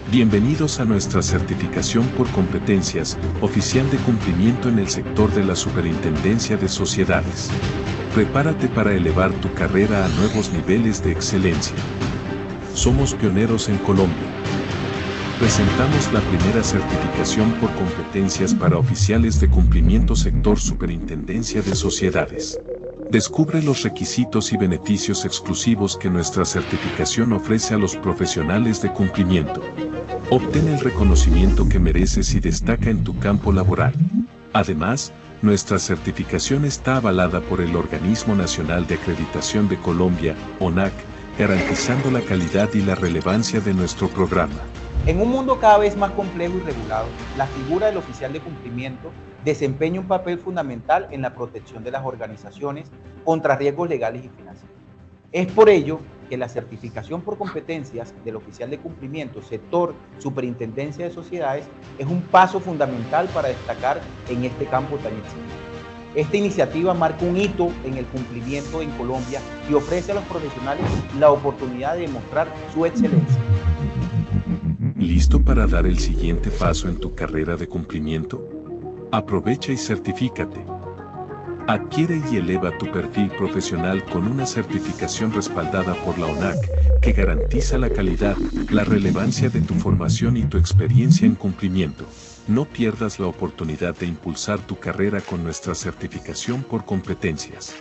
Bienvenidos a nuestra certificación por competencias, oficial de cumplimiento en el sector de la Superintendencia de Sociedades. Prepárate para elevar tu carrera a nuevos niveles de excelencia. Somos pioneros en Colombia. Presentamos la primera certificación por competencias para oficiales de cumplimiento sector Superintendencia de Sociedades. Descubre los requisitos y beneficios exclusivos que nuestra certificación ofrece a los profesionales de cumplimiento. Obtén el reconocimiento que mereces y destaca en tu campo laboral. Además, nuestra certificación está avalada por el Organismo Nacional de Acreditación de Colombia, ONAC, garantizando la calidad y la relevancia de nuestro programa. En un mundo cada vez más complejo y regulado, la figura del oficial de cumplimiento desempeña un papel fundamental en la protección de las organizaciones contra riesgos legales y financieros. Es por ello que la certificación por competencias del oficial de cumplimiento sector Superintendencia de Sociedades es un paso fundamental para destacar en este campo tan exigente. Esta iniciativa marca un hito en el cumplimiento en Colombia y ofrece a los profesionales la oportunidad de demostrar su excelencia. ¿Listo para dar el siguiente paso en tu carrera de cumplimiento? Aprovecha y certifícate. Adquiere y eleva tu perfil profesional con una certificación respaldada por la ONAC, que garantiza la calidad, la relevancia de tu formación y tu experiencia en cumplimiento. No pierdas la oportunidad de impulsar tu carrera con nuestra certificación por competencias.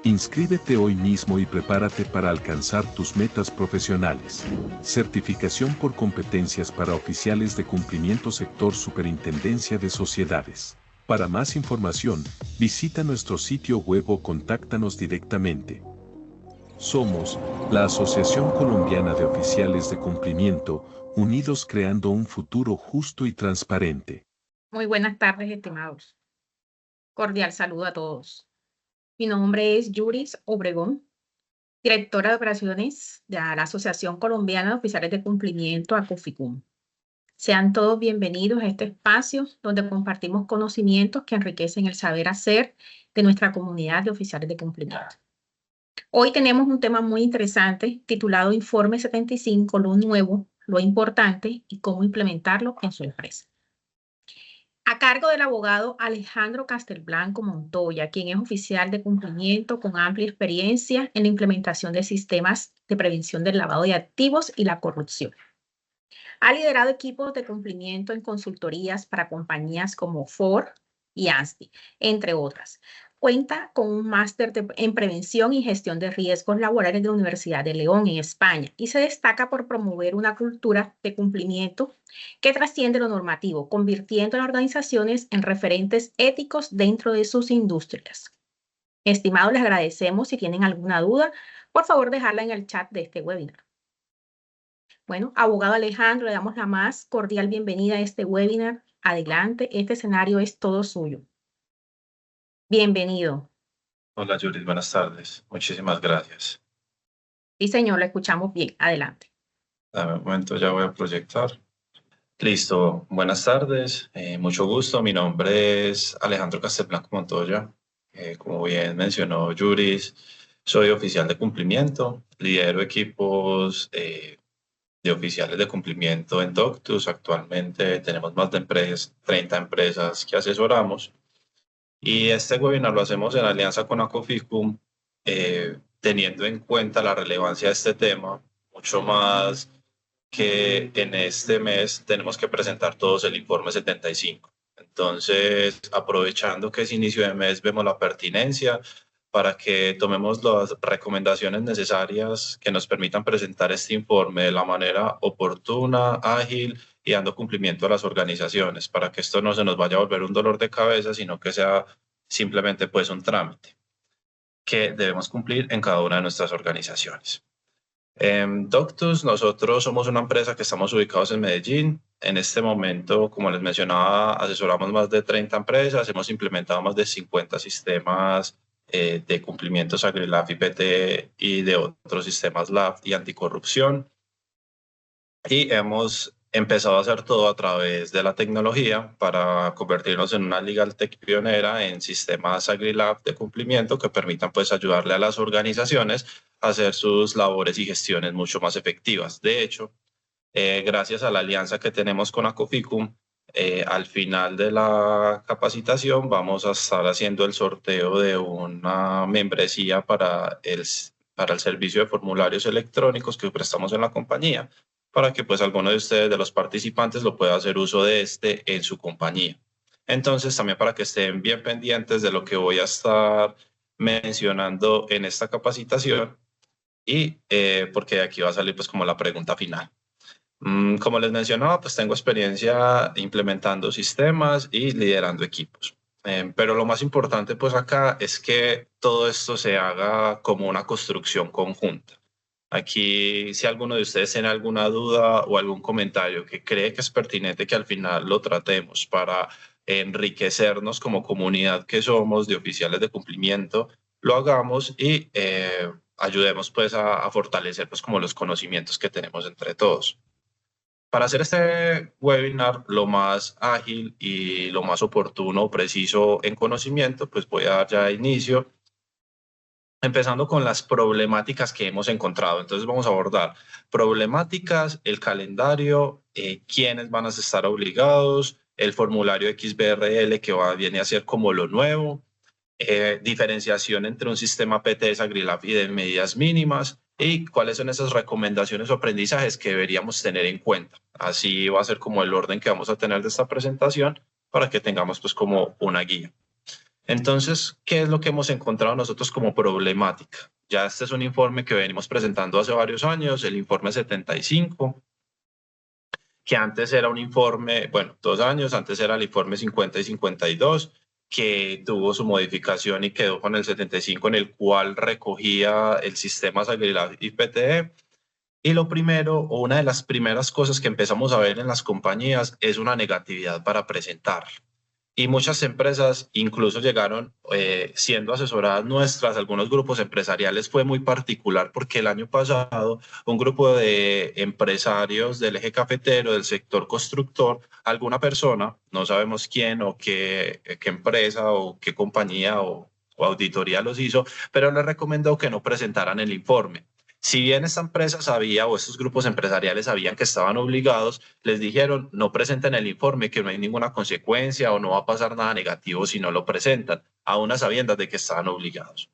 Inscríbete hoy mismo y prepárate para alcanzar tus metas profesionales. Certificación por competencias para oficiales de cumplimiento sector Superintendencia de Sociedades. Para más información, visita nuestro sitio web o contáctanos directamente. Somos la Asociación Colombiana de Oficiales de Cumplimiento, unidos creando un futuro justo y transparente. Muy buenas tardes, estimados. Cordial saludo a todos. Mi nombre es Yuris Obregón, directora de operaciones de la Asociación Colombiana de Oficiales de Cumplimiento, ACOFICUM. Sean todos bienvenidos a este espacio donde compartimos conocimientos que enriquecen el saber hacer de nuestra comunidad de oficiales de cumplimiento. Hoy tenemos un tema muy interesante titulado Informe 75, lo nuevo, lo importante y cómo implementarlo en su empresa. A cargo del abogado Alejandro Castelblanco Montoya, quien es oficial de cumplimiento con amplia experiencia en la implementación de sistemas de prevención del lavado de activos y la corrupción. Ha liderado equipos de cumplimiento en consultorías para compañías como Ford y ANSTI, entre otras. Cuenta con un máster en prevención y gestión de riesgos laborales de la Universidad de León en España y se destaca por promover una cultura de cumplimiento que trasciende lo normativo, convirtiendo a las organizaciones en referentes éticos dentro de sus industrias. Estimados, les agradecemos. Si tienen alguna duda, por favor dejarla en el chat de este webinar. Bueno, abogado Alejandro, le damos la más cordial bienvenida a este webinar. Adelante, este escenario es todo suyo. Bienvenido. Hola, Judith, buenas tardes. Muchísimas gracias. Sí, señor, lo escuchamos bien. Adelante. Dame un momento, ya voy a proyectar. Listo, buenas tardes. Mucho gusto. Mi nombre es Alejandro Castelblanco Montoya. Como bien mencionó Juris, soy oficial de cumplimiento. Lidero equipos de oficiales de cumplimiento en Doctus. Actualmente tenemos más de 30 empresas que asesoramos. Y este webinar lo hacemos en alianza con ACOFICUM, teniendo en cuenta la relevancia de este tema, mucho más que en este mes tenemos que presentar todos el informe 75. Entonces, aprovechando que es inicio de mes, vemos la pertinencia para que tomemos las recomendaciones necesarias que nos permitan presentar este informe de la manera oportuna, ágil y dando cumplimiento a las organizaciones, para que esto no se nos vaya a volver un dolor de cabeza, sino que sea simplemente pues un trámite que debemos cumplir en cada una de nuestras organizaciones. En Doctus, nosotros somos una empresa que estamos ubicados en Medellín. En este momento, como les mencionaba, asesoramos más de 30 empresas, hemos implementado más de 50 sistemas de cumplimientos AgriLab y PT y de otros sistemas Lab y anticorrupción. Y hemos empezado a hacer todo a través de la tecnología para convertirnos en una Legal Tech pionera en sistemas AgriLab de cumplimiento que permitan pues ayudarle a las organizaciones a hacer sus labores y gestiones mucho más efectivas. De hecho, gracias a la alianza que tenemos con Acoficum, al final de la capacitación vamos a estar haciendo el sorteo de una membresía para el servicio de formularios electrónicos que prestamos en la compañía, para que pues alguno de ustedes, de los participantes, lo pueda hacer uso de este en su compañía. Entonces, también para que estén bien pendientes de lo que voy a estar mencionando en esta capacitación y porque aquí va a salir pues como la pregunta final. Como les mencionaba, pues tengo experiencia implementando sistemas y liderando equipos. Pero lo más importante pues acá es que todo esto se haga como una construcción conjunta. Aquí, si alguno de ustedes tiene alguna duda o algún comentario que cree que es pertinente que al final lo tratemos para enriquecernos como comunidad que somos de oficiales de cumplimiento, lo hagamos y ayudemos pues a fortalecer pues como los conocimientos que tenemos entre todos. Para hacer este webinar lo más ágil y lo más oportuno, preciso en conocimiento, pues voy a dar ya inicio, empezando con las problemáticas que hemos encontrado. Entonces vamos a abordar problemáticas, el calendario, quiénes van a estar obligados, el formulario XBRL que viene a ser como lo nuevo, diferenciación entre un sistema PTS Agrilab y de medidas mínimas, y cuáles son esas recomendaciones o aprendizajes que deberíamos tener en cuenta. Así va a ser como el orden que vamos a tener de esta presentación para que tengamos pues como una guía. Entonces, ¿qué es lo que hemos encontrado nosotros como problemática? Ya este es un informe que venimos presentando hace varios años, el informe 75, que antes era un informe, bueno, 2 años, antes era el informe 50 y 52, que tuvo su modificación y quedó con el 75, en el cual recogía el sistema Agrilab y PTE. Y lo primero, o una de las primeras cosas que empezamos a ver en las compañías es una negatividad para presentar. Y muchas empresas incluso llegaron, siendo asesoradas nuestras, algunos grupos empresariales, fue muy particular porque el año pasado un grupo de empresarios del eje cafetero, del sector constructor, alguna persona, no sabemos quién o qué empresa o qué compañía o auditoría los hizo, pero les recomendó que no presentaran el informe. Si bien esta empresa sabía o estos grupos empresariales sabían que estaban obligados, les dijeron no presenten el informe, que no hay ninguna consecuencia o no va a pasar nada negativo si no lo presentan, aún a sabiendas de que estaban obligados.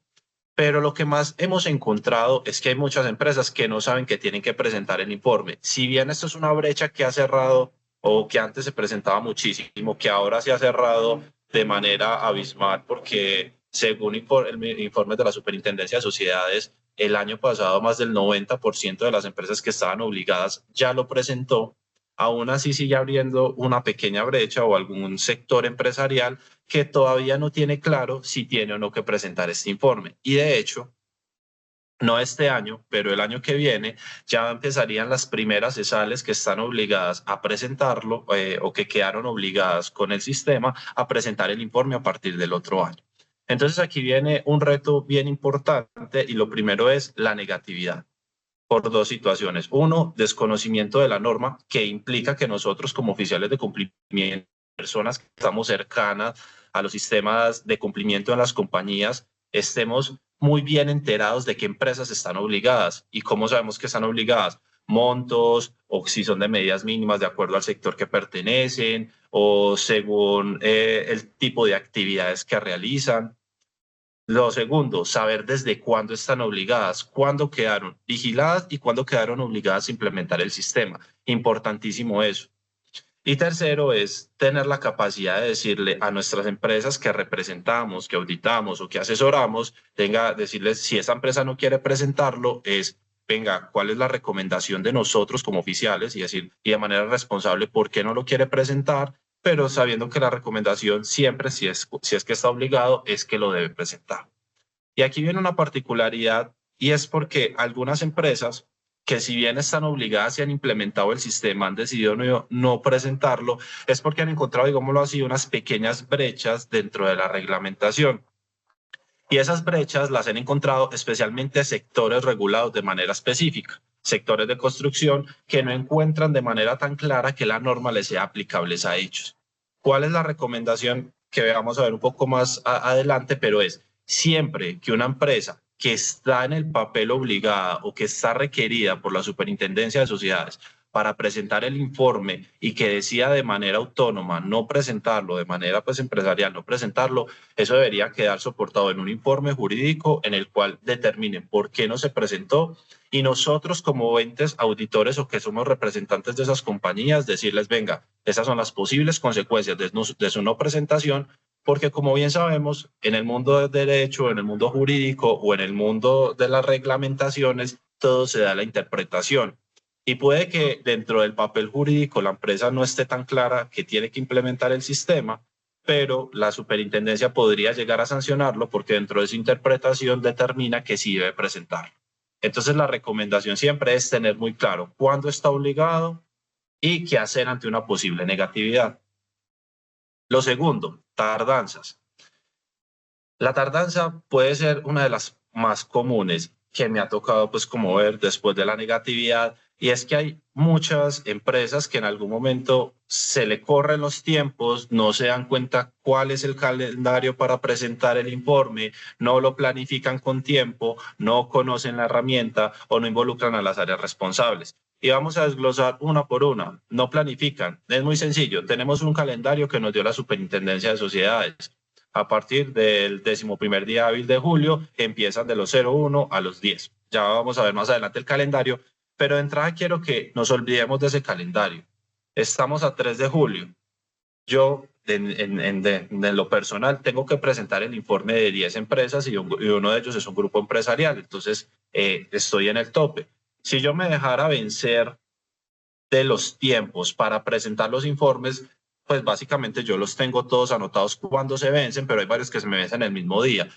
Pero lo que más hemos encontrado es que hay muchas empresas que no saben que tienen que presentar el informe. Si bien esto es una brecha que ha cerrado o que antes se presentaba muchísimo, que ahora se ha cerrado de manera abismal porque según el informe de la Superintendencia de Sociedades, el año pasado más del 90% de las empresas que estaban obligadas ya lo presentó. Aún así sigue abriendo una pequeña brecha o algún sector empresarial que todavía no tiene claro si tiene o no que presentar este informe. Y de hecho, no este año, pero el año que viene ya empezarían las primeras ESALes que están obligadas a presentarlo o que quedaron obligadas con el sistema a presentar el informe a partir del otro año. Entonces aquí viene un reto bien importante y lo primero es la negatividad por 2 situaciones. Uno, desconocimiento de la norma, que implica que nosotros como oficiales de cumplimiento, personas que estamos cercanas a los sistemas de cumplimiento en las compañías, estemos muy bien enterados de qué empresas están obligadas y cómo sabemos que están obligadas. Montos o si son de medidas mínimas de acuerdo al sector que pertenecen o según el tipo de actividades que realizan. Lo segundo, saber desde cuándo están obligadas, cuándo quedaron vigiladas y cuándo quedaron obligadas a implementar el sistema. Importantísimo eso. Y tercero es tener la capacidad de decirle a nuestras empresas que representamos, que auditamos o que asesoramos, decirles si esa empresa no quiere presentarlo, venga, ¿cuál es la recomendación de nosotros como oficiales? Y decir, y de manera responsable, ¿por qué no lo quiere presentar? Pero sabiendo que la recomendación siempre, si es que está obligado, es que lo debe presentar. Y aquí viene una particularidad y es porque algunas empresas que si bien están obligadas y han implementado el sistema, han decidido no presentarlo, es porque han encontrado, digámoslo así, unas pequeñas brechas dentro de la reglamentación. Y esas brechas las han encontrado especialmente sectores regulados de manera específica, sectores de construcción que no encuentran de manera tan clara que la norma les sea aplicable a ellos. ¿Cuál es la recomendación que vamos a ver un poco más adelante? Pero es siempre que una empresa que está en el papel obligada o que está requerida por la Superintendencia de Sociedades para presentar el informe y que decida de manera autónoma no presentarlo, de manera pues empresarial no presentarlo, eso debería quedar soportado en un informe jurídico en el cual determine por qué no se presentó, y nosotros como entes auditores o que somos representantes de esas compañías decirles, venga, esas son las posibles consecuencias de su no presentación, porque como bien sabemos, en el mundo del derecho, en el mundo jurídico o en el mundo de las reglamentaciones, todo se da la interpretación. Y puede que dentro del papel jurídico la empresa no esté tan clara que tiene que implementar el sistema, pero la superintendencia podría llegar a sancionarlo porque dentro de su interpretación determina que sí debe presentarlo. Entonces la recomendación siempre es tener muy claro cuándo está obligado y qué hacer ante una posible negatividad. Lo segundo, tardanzas. La tardanza puede ser una de las más comunes que me ha tocado pues como ver después de la negatividad, y es que hay muchas empresas que en algún momento se le corren los tiempos, no se dan cuenta cuál es el calendario para presentar el informe, no lo planifican con tiempo, no conocen la herramienta o no involucran a las áreas responsables. Y vamos a desglosar una por una. No planifican. Es muy sencillo. Tenemos un calendario que nos dio la Superintendencia de Sociedades. A partir del 11º día hábil de julio, empiezan de los 01 a los 10. Ya vamos a ver más adelante el calendario, pero de entrada quiero que nos olvidemos de ese calendario. Estamos a 3 de julio. Yo, en lo personal, tengo que presentar el informe de 10 empresas y uno de ellos es un grupo empresarial. Entonces, estoy en el tope. Si yo me dejara vencer de los tiempos para presentar los informes, pues básicamente yo los tengo todos anotados cuando se vencen, pero hay varios que se me vencen el mismo día.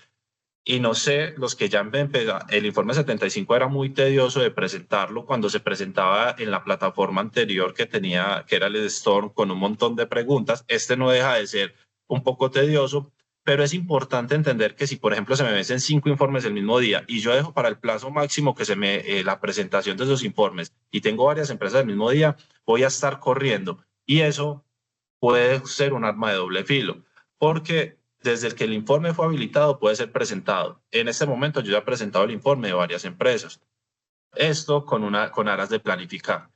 Y no sé, los que ya empezaron, el informe 75 era muy tedioso de presentarlo cuando se presentaba en la plataforma anterior que tenía, que era el Storm, con un montón de preguntas. Este no deja de ser un poco tedioso, pero es importante entender que si, por ejemplo, se me vencen 5 informes el mismo día y yo dejo para el plazo máximo que se me la presentación de esos informes y tengo varias empresas el mismo día, voy a estar corriendo. Y eso puede ser un arma de doble filo, porque desde el que el informe fue habilitado puede ser presentado. En este momento yo ya he presentado el informe de varias empresas. Esto con aras de planificar.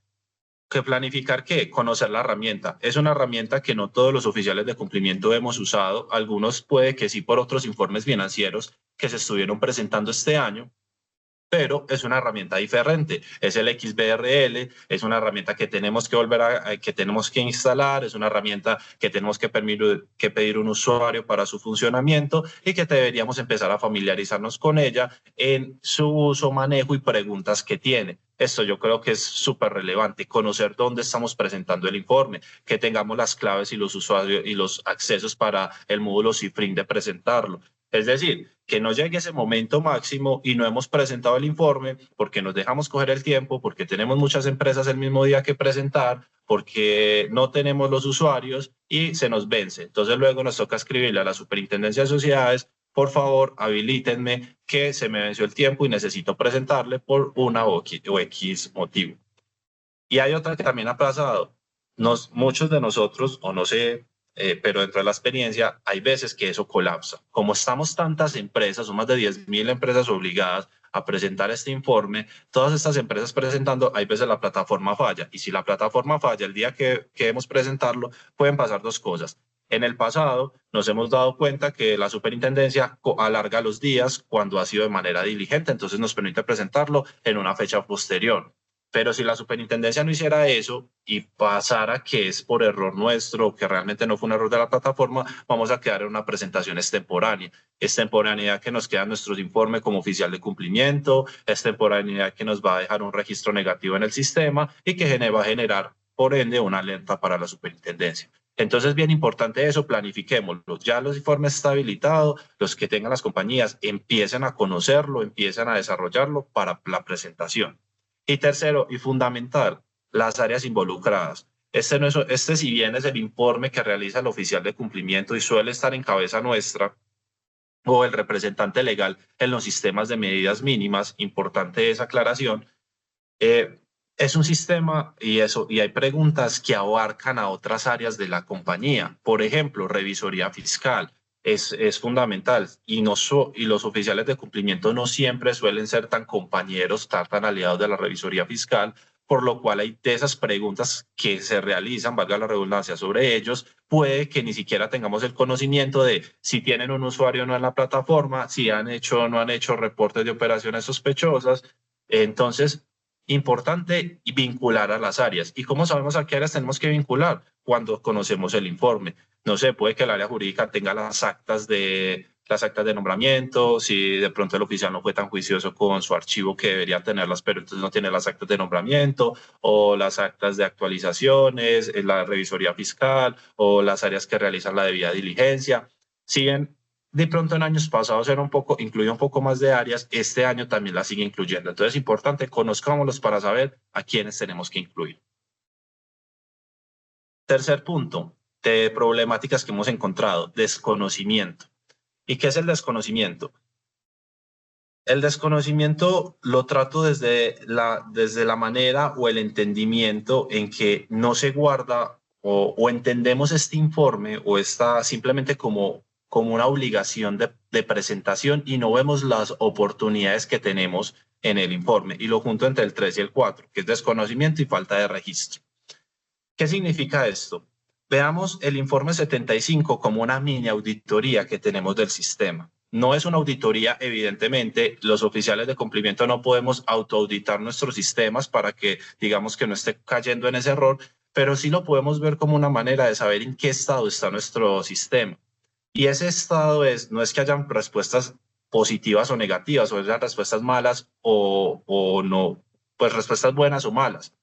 ¿Qué planificar qué? Conocer la herramienta. Es una herramienta que no todos los oficiales de cumplimiento hemos usado. Algunos puede que sí por otros informes financieros que se estuvieron presentando este año, pero es una herramienta diferente. Es el XBRL, es una herramienta que tenemos que que tenemos que instalar, es una herramienta que tenemos que pedir un usuario para su funcionamiento y que deberíamos empezar a familiarizarnos con ella en su uso, manejo y preguntas que tiene. Esto yo creo que es súper relevante, conocer dónde estamos presentando el informe, que tengamos las claves y los usuarios y los accesos para el módulo Cifrin de presentarlo. Es decir, que no llegue ese momento máximo y no hemos presentado el informe porque nos dejamos coger el tiempo, porque tenemos muchas empresas el mismo día que presentar, porque no tenemos los usuarios y se nos vence. Entonces luego nos toca escribirle a la Superintendencia de Sociedades, por favor, habilítenme que se me venció el tiempo y necesito presentarle por una o X motivo. Y hay otra que también ha pasado. Muchos de nosotros, o no sé, pero dentro de la experiencia hay veces que eso colapsa. Como estamos tantas empresas, son más de 10.000 empresas obligadas a presentar este informe, todas estas empresas presentando, hay veces la plataforma falla. Y si la plataforma falla el día que debemos presentarlo, pueden pasar dos cosas. En el pasado nos hemos dado cuenta que la superintendencia alarga los días cuando ha sido de manera diligente, entonces nos permite presentarlo en una fecha posterior. Pero si la superintendencia no hiciera eso y pasara que es por error nuestro, que realmente no fue un error de la plataforma, vamos a quedar en una presentación extemporánea. Extemporaneidad que nos queda en nuestro informe como oficial de cumplimiento, extemporaneidad que nos va a dejar un registro negativo en el sistema y que va a generar, por ende, una alerta para la superintendencia. Entonces, bien importante eso, planifiquémoslo. Ya los informes están habilitados, los que tengan las compañías empiecen a conocerlo, empiecen a desarrollarlo para la presentación. Y tercero, y fundamental, las áreas involucradas. Este si bien es el informe que realiza el oficial de cumplimiento y suele estar en cabeza nuestra, o el representante legal en los sistemas de medidas mínimas, importante esa aclaración, es un sistema y hay preguntas que abarcan a otras áreas de la compañía. Por ejemplo, revisoría fiscal. Es fundamental y los oficiales de cumplimiento no siempre suelen ser tan compañeros, tan aliados de la revisoría fiscal, por lo cual hay de esas preguntas que se realizan, valga la redundancia, sobre ellos, puede que ni siquiera tengamos el conocimiento de si tienen un usuario o no en la plataforma, si han hecho o no han hecho reportes de operaciones sospechosas. Entonces, importante vincular a las áreas. ¿Y cómo sabemos a qué áreas tenemos que vincular? Cuando conocemos el informe. No sé, puede que el área jurídica tenga las actas de nombramiento, si de pronto el oficial no fue tan juicioso con su archivo que debería tenerlas, pero entonces no tiene las actas de nombramiento, o las actas de actualizaciones, la revisoría fiscal, o las áreas que realizan la debida diligencia. Si bien de pronto en años pasados incluía un poco más de áreas, este año también la sigue incluyendo. Entonces es importante, conozcámoslos para saber a quiénes tenemos que incluir. Tercer punto de problemáticas que hemos encontrado, desconocimiento. ¿Y qué es el desconocimiento? El desconocimiento lo trato desde la manera o el entendimiento en que no se guarda o entendemos este informe o está simplemente como una obligación de presentación y no vemos las oportunidades que tenemos en el informe. Y lo junto entre el 3 y el 4, que es desconocimiento y falta de registro. ¿Qué significa esto? Veamos el informe 75 como una mini auditoría que tenemos del sistema. No es una auditoría, evidentemente, los oficiales de cumplimiento no podemos autoauditar nuestros sistemas para que digamos que no esté cayendo en ese error, pero sí lo podemos ver como una manera de saber en qué estado está nuestro sistema. Y ese estado no es que hayan respuestas positivas o negativas, o hayan respuestas malas o no, pues respuestas buenas o malas,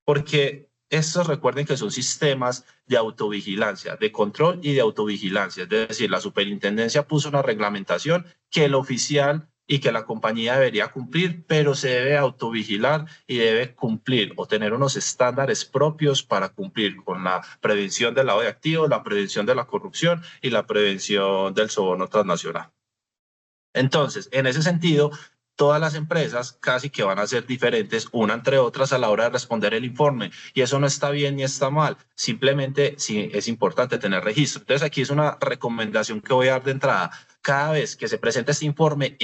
porque estos recuerden que son sistemas de autovigilancia, de control y de autovigilancia. Es decir, la superintendencia puso una reglamentación que el oficial y que la compañía debería cumplir, pero se debe autovigilar y debe cumplir o tener unos estándares propios para cumplir con la prevención del lavado de activos, la prevención de la corrupción y la prevención del soborno transnacional. Entonces, en ese sentido, todas las empresas casi que van a ser diferentes una entre otras a la hora de responder el informe. Y eso no está bien ni está mal. Simplemente sí es importante tener registro. Entonces aquí es una recomendación que voy a dar de entrada. Cada vez que se presente este informe,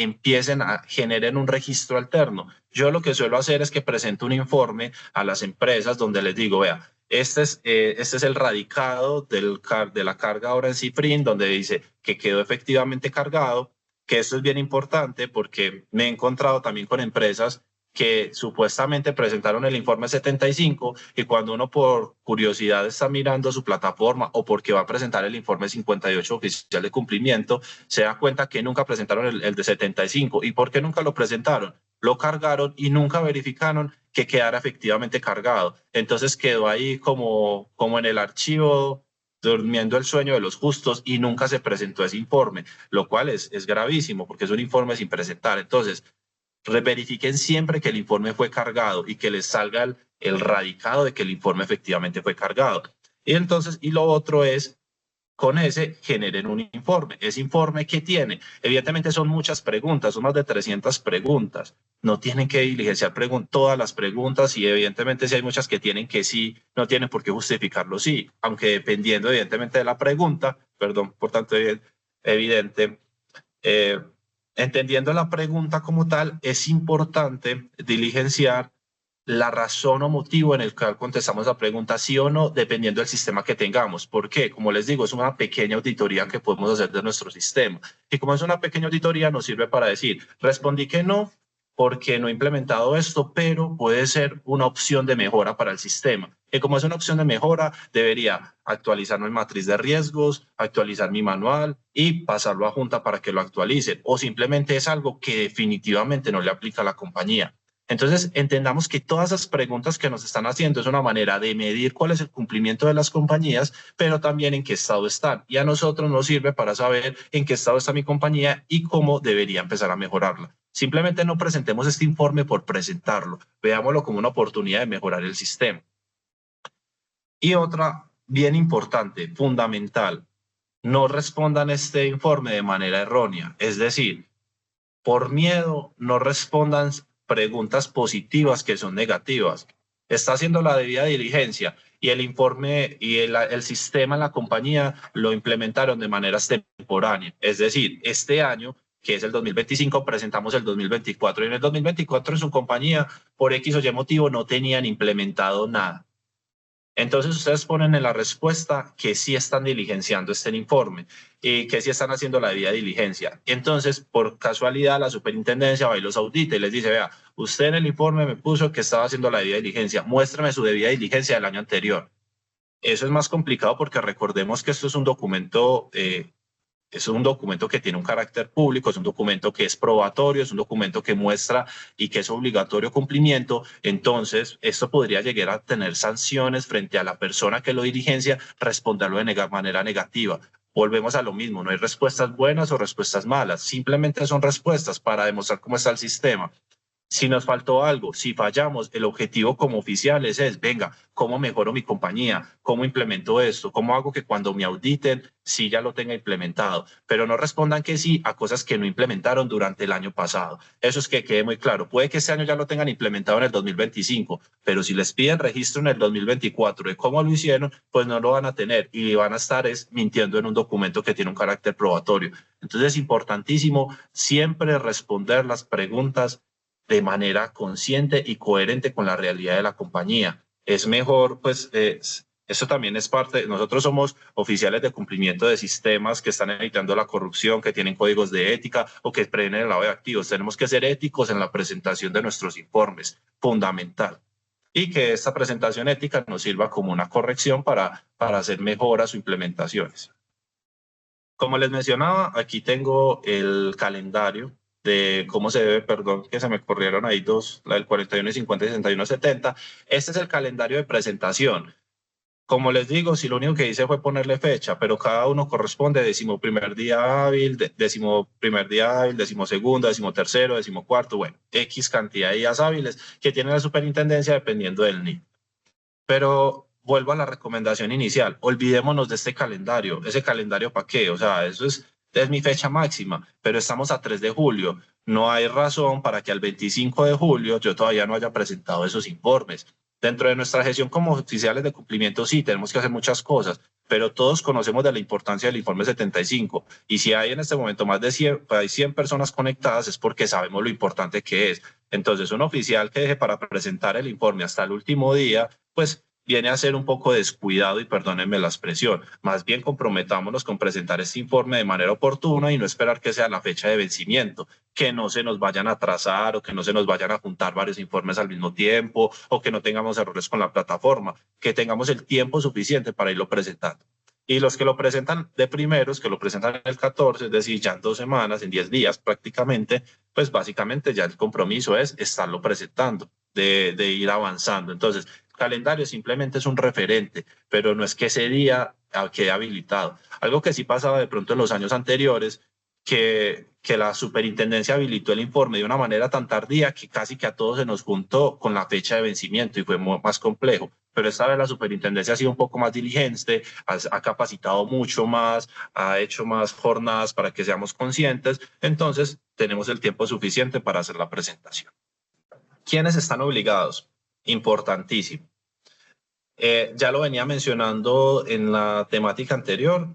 generen un registro alterno. Yo lo que suelo hacer es que presento un informe a las empresas donde les digo, vea, este es el radicado de la carga ahora en Cifrin, donde dice que quedó efectivamente cargado. Que esto es bien importante porque me he encontrado también con empresas que supuestamente presentaron el informe 75 y cuando uno por curiosidad está mirando su plataforma o porque va a presentar el informe 58 oficial de cumplimiento, se da cuenta que nunca presentaron el de 75. ¿Y por qué nunca lo presentaron? Lo cargaron y nunca verificaron que quedara efectivamente cargado. Entonces quedó ahí como en el archivo, durmiendo el sueño de los justos y nunca se presentó ese informe, lo cual es gravísimo porque es un informe sin presentar. Entonces, verifiquen siempre que el informe fue cargado y que les salga el radicado de que el informe efectivamente fue cargado. Y lo otro es, con ese generen un informe. ¿Ese informe qué tiene? Evidentemente son muchas preguntas, son más de 300 preguntas. No tienen que diligenciar todas las preguntas y evidentemente si hay muchas que tienen que sí, no tienen por qué justificarlo sí, aunque dependiendo evidentemente de la pregunta, perdón, por tanto evidente, entendiendo la pregunta como tal, es importante diligenciar la razón o motivo en el cual contestamos la pregunta sí o no, dependiendo del sistema que tengamos. ¿Por qué? Como les digo, es una pequeña auditoría que podemos hacer de nuestro sistema. Y como es una pequeña auditoría, nos sirve para decir, respondí que no, porque no he implementado esto, pero puede ser una opción de mejora para el sistema. Y como es una opción de mejora, debería actualizar mi matriz de riesgos, actualizar mi manual y pasarlo a junta para que lo actualice. O simplemente es algo que definitivamente no le aplica a la compañía. Entonces, entendamos que todas esas preguntas que nos están haciendo es una manera de medir cuál es el cumplimiento de las compañías, pero también en qué estado están. Y a nosotros nos sirve para saber en qué estado está mi compañía y cómo debería empezar a mejorarla. Simplemente no presentemos este informe por presentarlo. Veámoslo como una oportunidad de mejorar el sistema. Y otra bien importante, fundamental, no respondan este informe de manera errónea. Es decir, por miedo, no respondan preguntas positivas que son negativas. Está haciendo la debida diligencia y el informe y el sistema en la compañía lo implementaron de maneras temporáneas. Es decir, este año que es el 2025, presentamos el 2024. Y en el 2024 en su compañía, por X o Y motivo, no tenían implementado nada. Entonces ustedes ponen en la respuesta que sí están diligenciando este informe y que sí están haciendo la debida diligencia. Entonces, por casualidad, la superintendencia va y los audita y les dice, vea, usted en el informe me puso que estaba haciendo la debida diligencia, muéstrame su debida diligencia del año anterior. Eso es más complicado porque recordemos que esto es un documento que tiene un carácter público, es un documento que es probatorio, es un documento que muestra y que es obligatorio cumplimiento. Entonces, esto podría llegar a tener sanciones frente a la persona que lo diligencia, responderlo de manera negativa. Volvemos a lo mismo, no hay respuestas buenas o respuestas malas, simplemente son respuestas para demostrar cómo está el sistema. Si nos faltó algo, si fallamos, el objetivo como oficiales es, venga, ¿cómo mejoro mi compañía? ¿Cómo implemento esto? ¿Cómo hago que cuando me auditen, sí ya lo tenga implementado? Pero no respondan que sí a cosas que no implementaron durante el año pasado. Eso es que quede muy claro. Puede que este año ya lo tengan implementado en el 2025, pero si les piden registro en el 2024 de cómo lo hicieron, pues no lo van a tener y van a estar mintiendo en un documento que tiene un carácter probatorio. Entonces es importantísimo siempre responder las preguntas de manera consciente y coherente con la realidad de la compañía. Es mejor, pues, eso también es parte, nosotros somos oficiales de cumplimiento de sistemas que están evitando la corrupción, que tienen códigos de ética o que previenen el lavado de activos. Tenemos que ser éticos en la presentación de nuestros informes, fundamental. Y que esta presentación ética nos sirva como una corrección para hacer mejoras o implementaciones. Como les mencionaba, aquí tengo el calendario de cómo se debe, perdón, que se me corrieron ahí dos, la del 41 y 50 y 61 70. Este es el calendario de presentación. Como les digo, si lo único que hice fue ponerle fecha, pero cada uno corresponde décimo primer día hábil, décimo primer día hábil, décimo segundo, décimo tercero, décimo cuarto, bueno, X cantidad de días hábiles que tiene la superintendencia dependiendo del NID. Pero vuelvo a la recomendación inicial, olvidémonos de este calendario. ¿Ese calendario para qué? O sea, eso es mi fecha máxima, pero estamos a 3 de julio. No hay razón para que al 25 de julio yo todavía no haya presentado esos informes. Dentro de nuestra gestión como oficiales de cumplimiento sí, tenemos que hacer muchas cosas, pero todos conocemos de la importancia del informe 75. Y si hay en este momento más de 100 personas conectadas es porque sabemos lo importante que es. Entonces, un oficial que deje para presentar el informe hasta el último día, pues viene a ser un poco descuidado y perdónenme la expresión. Más bien comprometámonos con presentar este informe de manera oportuna y no esperar que sea la fecha de vencimiento, que no se nos vayan a atrasar o que no se nos vayan a juntar varios informes al mismo tiempo o que no tengamos errores con la plataforma, que tengamos el tiempo suficiente para irlo presentando. Y los que lo presentan de primeros, que lo presentan el 14, es decir, ya en 2 semanas, en 10 días prácticamente, pues básicamente ya el compromiso es estarlo presentando, de ir avanzando. Entonces, calendario simplemente es un referente, pero no es que ese día quede habilitado. Algo que sí pasaba de pronto en los años anteriores, que la superintendencia habilitó el informe de una manera tan tardía que casi que a todos se nos juntó con la fecha de vencimiento y fue más complejo. Pero esta vez la superintendencia ha sido un poco más diligente, ha capacitado mucho más, ha hecho más jornadas para que seamos conscientes, entonces tenemos el tiempo suficiente para hacer la presentación. ¿Quiénes están obligados? Importantísimo. Ya lo venía mencionando en la temática anterior.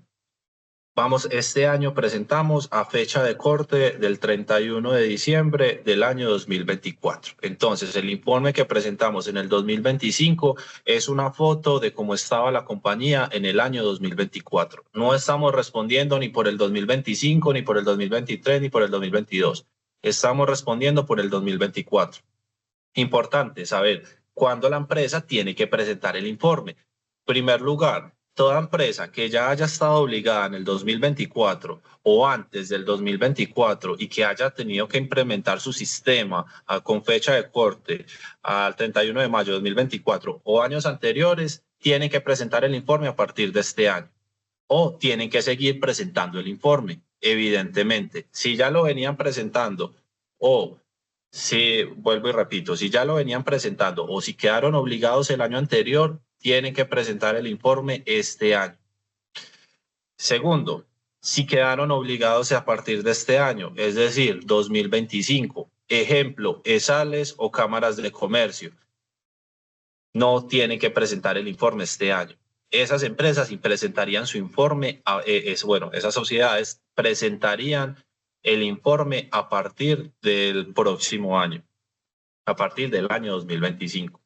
Vamos, este año presentamos a fecha de corte del 31 de diciembre del año 2024. Entonces, el informe que presentamos en el 2025 es una foto de cómo estaba la compañía en el año 2024. No estamos respondiendo ni por el 2025, ni por el 2023, ni por el 2022. Estamos respondiendo por el 2024. Importante saber cuándo la empresa tiene que presentar el informe. En primer lugar, toda empresa que ya haya estado obligada en el 2024 o antes del 2024 y que haya tenido que implementar su sistema con fecha de corte al 31 de mayo de 2024 o años anteriores, tienen que presentar el informe a partir de este año o tienen que seguir presentando el informe, evidentemente. Si ya lo venían presentando o si, vuelvo y repito, si ya lo venían presentando o si quedaron obligados el año anterior, tienen que presentar el informe este año. Segundo, si quedaron obligados a partir de este año, es decir, 2025, ejemplo, ESALES o cámaras de comercio, no tienen que presentar el informe este año. Esas empresas presentarían su informe, esas sociedades presentarían el informe a partir del próximo año, a partir del año 2025.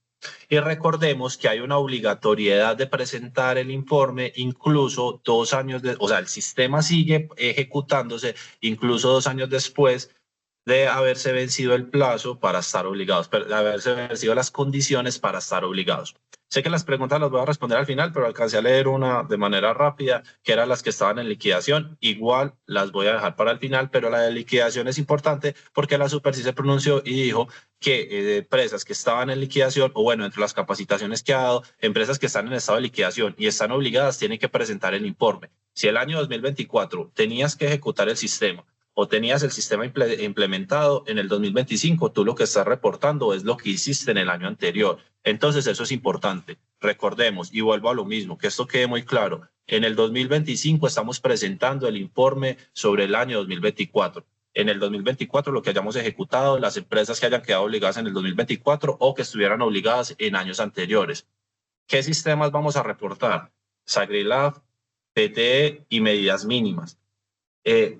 Y recordemos que hay una obligatoriedad de presentar el informe incluso 2 años, o sea, el sistema sigue ejecutándose incluso 2 años después de haberse vencido el plazo para estar obligados, de haberse vencido las condiciones para estar obligados. Sé que las preguntas las voy a responder al final, pero alcancé a leer una de manera rápida, que eran las que estaban en liquidación. Igual las voy a dejar para el final, pero la de liquidación es importante porque la Super sí se pronunció y dijo que empresas que estaban en liquidación, o bueno, entre las capacitaciones que ha dado, empresas que están en estado de liquidación y están obligadas tienen que presentar el informe. Si el año 2024 tenías que ejecutar el sistema, o tenías el sistema implementado en el 2025, tú lo que estás reportando es lo que hiciste en el año anterior. Entonces eso es importante. Recordemos, y vuelvo a lo mismo, que esto quede muy claro. En el 2025 estamos presentando el informe sobre el año 2024. En el 2024 lo que hayamos ejecutado, las empresas que hayan quedado obligadas en el 2024 o que estuvieran obligadas en años anteriores. ¿Qué sistemas vamos a reportar? SagriLab, PTE y medidas mínimas.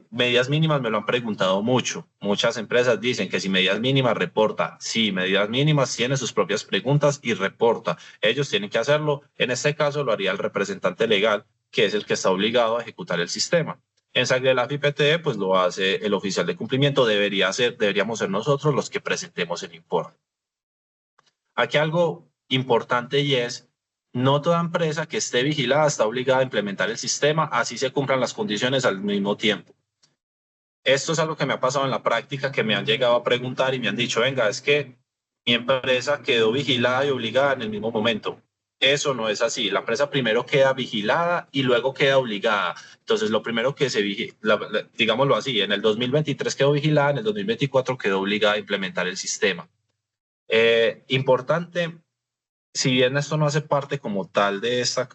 Medidas mínimas me lo han preguntado mucho. Muchas empresas dicen que si medidas mínimas reporta. Sí, medidas mínimas tiene sus propias preguntas y reporta. Ellos tienen que hacerlo. En este caso lo haría el representante legal, que es el que está obligado a ejecutar el sistema. En SagriLab y PTE, pues lo hace el oficial de cumplimiento. Deberíamos ser nosotros los que presentemos el informe. Aquí algo importante y es, no toda empresa que esté vigilada está obligada a implementar el sistema, así se cumplan las condiciones al mismo tiempo. Esto es algo que me ha pasado en la práctica, que me han llegado a preguntar y me han dicho, venga, es que mi empresa quedó vigilada y obligada en el mismo momento. Eso no es así. La empresa primero queda vigilada y luego queda obligada. Entonces, lo primero que se vigila, digámoslo así, en el 2023 quedó vigilada, en el 2024 quedó obligada a implementar el sistema. Importante. Si bien esto no hace parte como tal de esta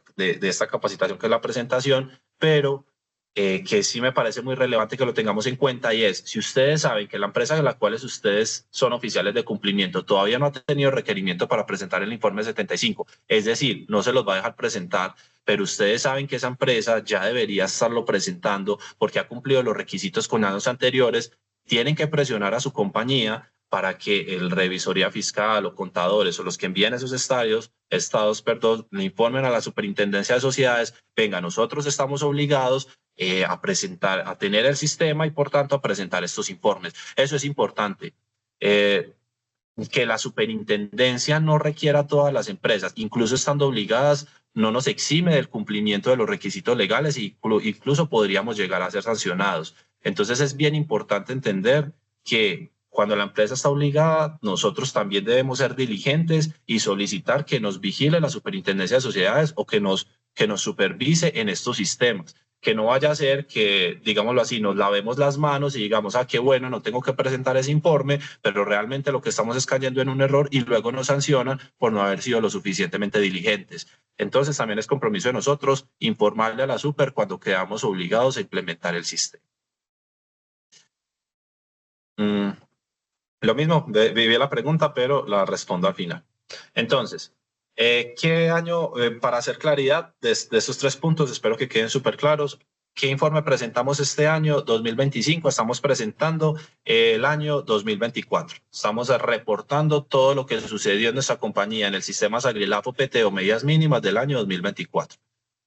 capacitación que es la presentación, pero que sí me parece muy relevante que lo tengamos en cuenta y es, si ustedes saben que la empresa de la cual ustedes son oficiales de cumplimiento todavía no ha tenido requerimiento para presentar el informe 75, es decir, no se los va a dejar presentar, pero ustedes saben que esa empresa ya debería estarlo presentando porque ha cumplido los requisitos con años anteriores, tienen que presionar a su compañía para que el revisoría fiscal o contadores o los que envían esos estados, le informen a la superintendencia de sociedades, venga, nosotros estamos obligados a tener el sistema y por tanto a presentar estos informes. Eso es importante. Que la superintendencia no requiera a todas las empresas, incluso estando obligadas, no nos exime del cumplimiento de los requisitos legales e incluso podríamos llegar a ser sancionados. Entonces es bien importante entender que cuando la empresa está obligada, nosotros también debemos ser diligentes y solicitar que nos vigile la superintendencia de sociedades o que nos supervise en estos sistemas. Que no vaya a ser que, digámoslo así, nos lavemos las manos y digamos, qué bueno, no tengo que presentar ese informe, pero realmente lo que estamos es cayendo en un error y luego nos sancionan por no haber sido lo suficientemente diligentes. Entonces también es compromiso de nosotros informarle a la super cuando quedamos obligados a implementar el sistema. Lo mismo, viví la pregunta, pero la respondo al final. Entonces, ¿qué año, para hacer claridad de estos 3 puntos, espero que queden súper claros, ¿qué informe presentamos este año 2025? Estamos presentando el año 2024. Estamos reportando todo lo que sucedió en nuestra compañía en el sistema SagriLab o PTE o medidas mínimas del año 2024.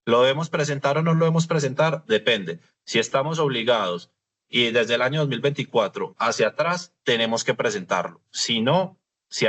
¿Lo debemos presentar o no lo debemos presentar? Depende. Si estamos obligados y desde el año 2024 hacia atrás tenemos que presentarlo. Si no, si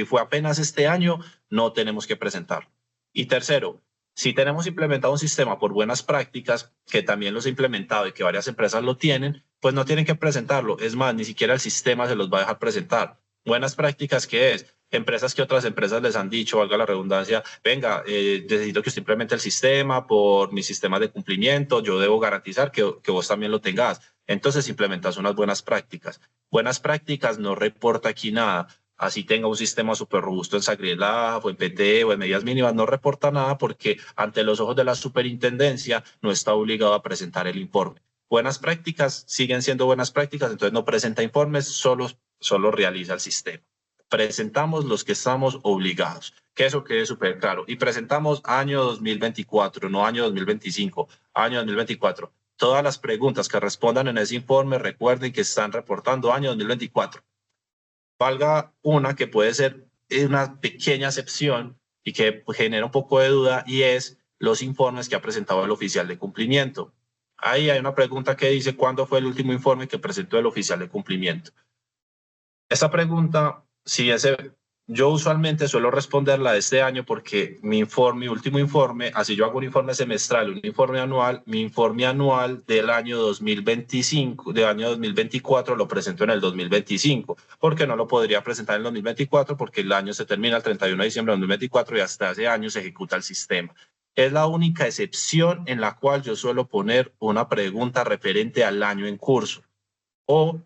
fue apenas este año, no tenemos que presentarlo. Y tercero, si tenemos implementado un sistema por buenas prácticas, que también los he implementado y que varias empresas lo tienen, pues no tienen que presentarlo. Es más, ni siquiera el sistema se los va a dejar presentar. Buenas prácticas, ¿qué es? Empresas que otras empresas les han dicho, valga la redundancia, venga, necesito que usted implemente el sistema por mi sistema de cumplimiento, yo debo garantizar que vos también lo tengas. Entonces implementas unas buenas prácticas. Buenas prácticas no reporta aquí nada. Así tenga un sistema súper robusto en SagriLab o en PTE o en medidas mínimas, no reporta nada porque ante los ojos de la superintendencia no está obligado a presentar el informe. Buenas prácticas siguen siendo buenas prácticas, entonces no presenta informes, solo realiza el sistema. Presentamos los que estamos obligados, que eso quede súper claro. Y presentamos año 2024, no año 2025, año 2024. Todas las preguntas que respondan en ese informe, recuerden que están reportando año 2024. Valga una que puede ser una pequeña excepción y que genera un poco de duda, y es los informes que ha presentado el oficial de cumplimiento. Ahí hay una pregunta que dice, ¿cuándo fue el último informe que presentó el oficial de cumplimiento? Esta pregunta, yo usualmente suelo responderla de este año porque mi último informe, así yo hago un informe semestral, un informe anual, mi informe anual del año 2025, del año 2024 lo presento en el 2025, porque no lo podría presentar en el 2024 porque el año se termina el 31 de diciembre de 2024 y hasta ese año se ejecuta el sistema. Es la única excepción en la cual yo suelo poner una pregunta referente al año en curso o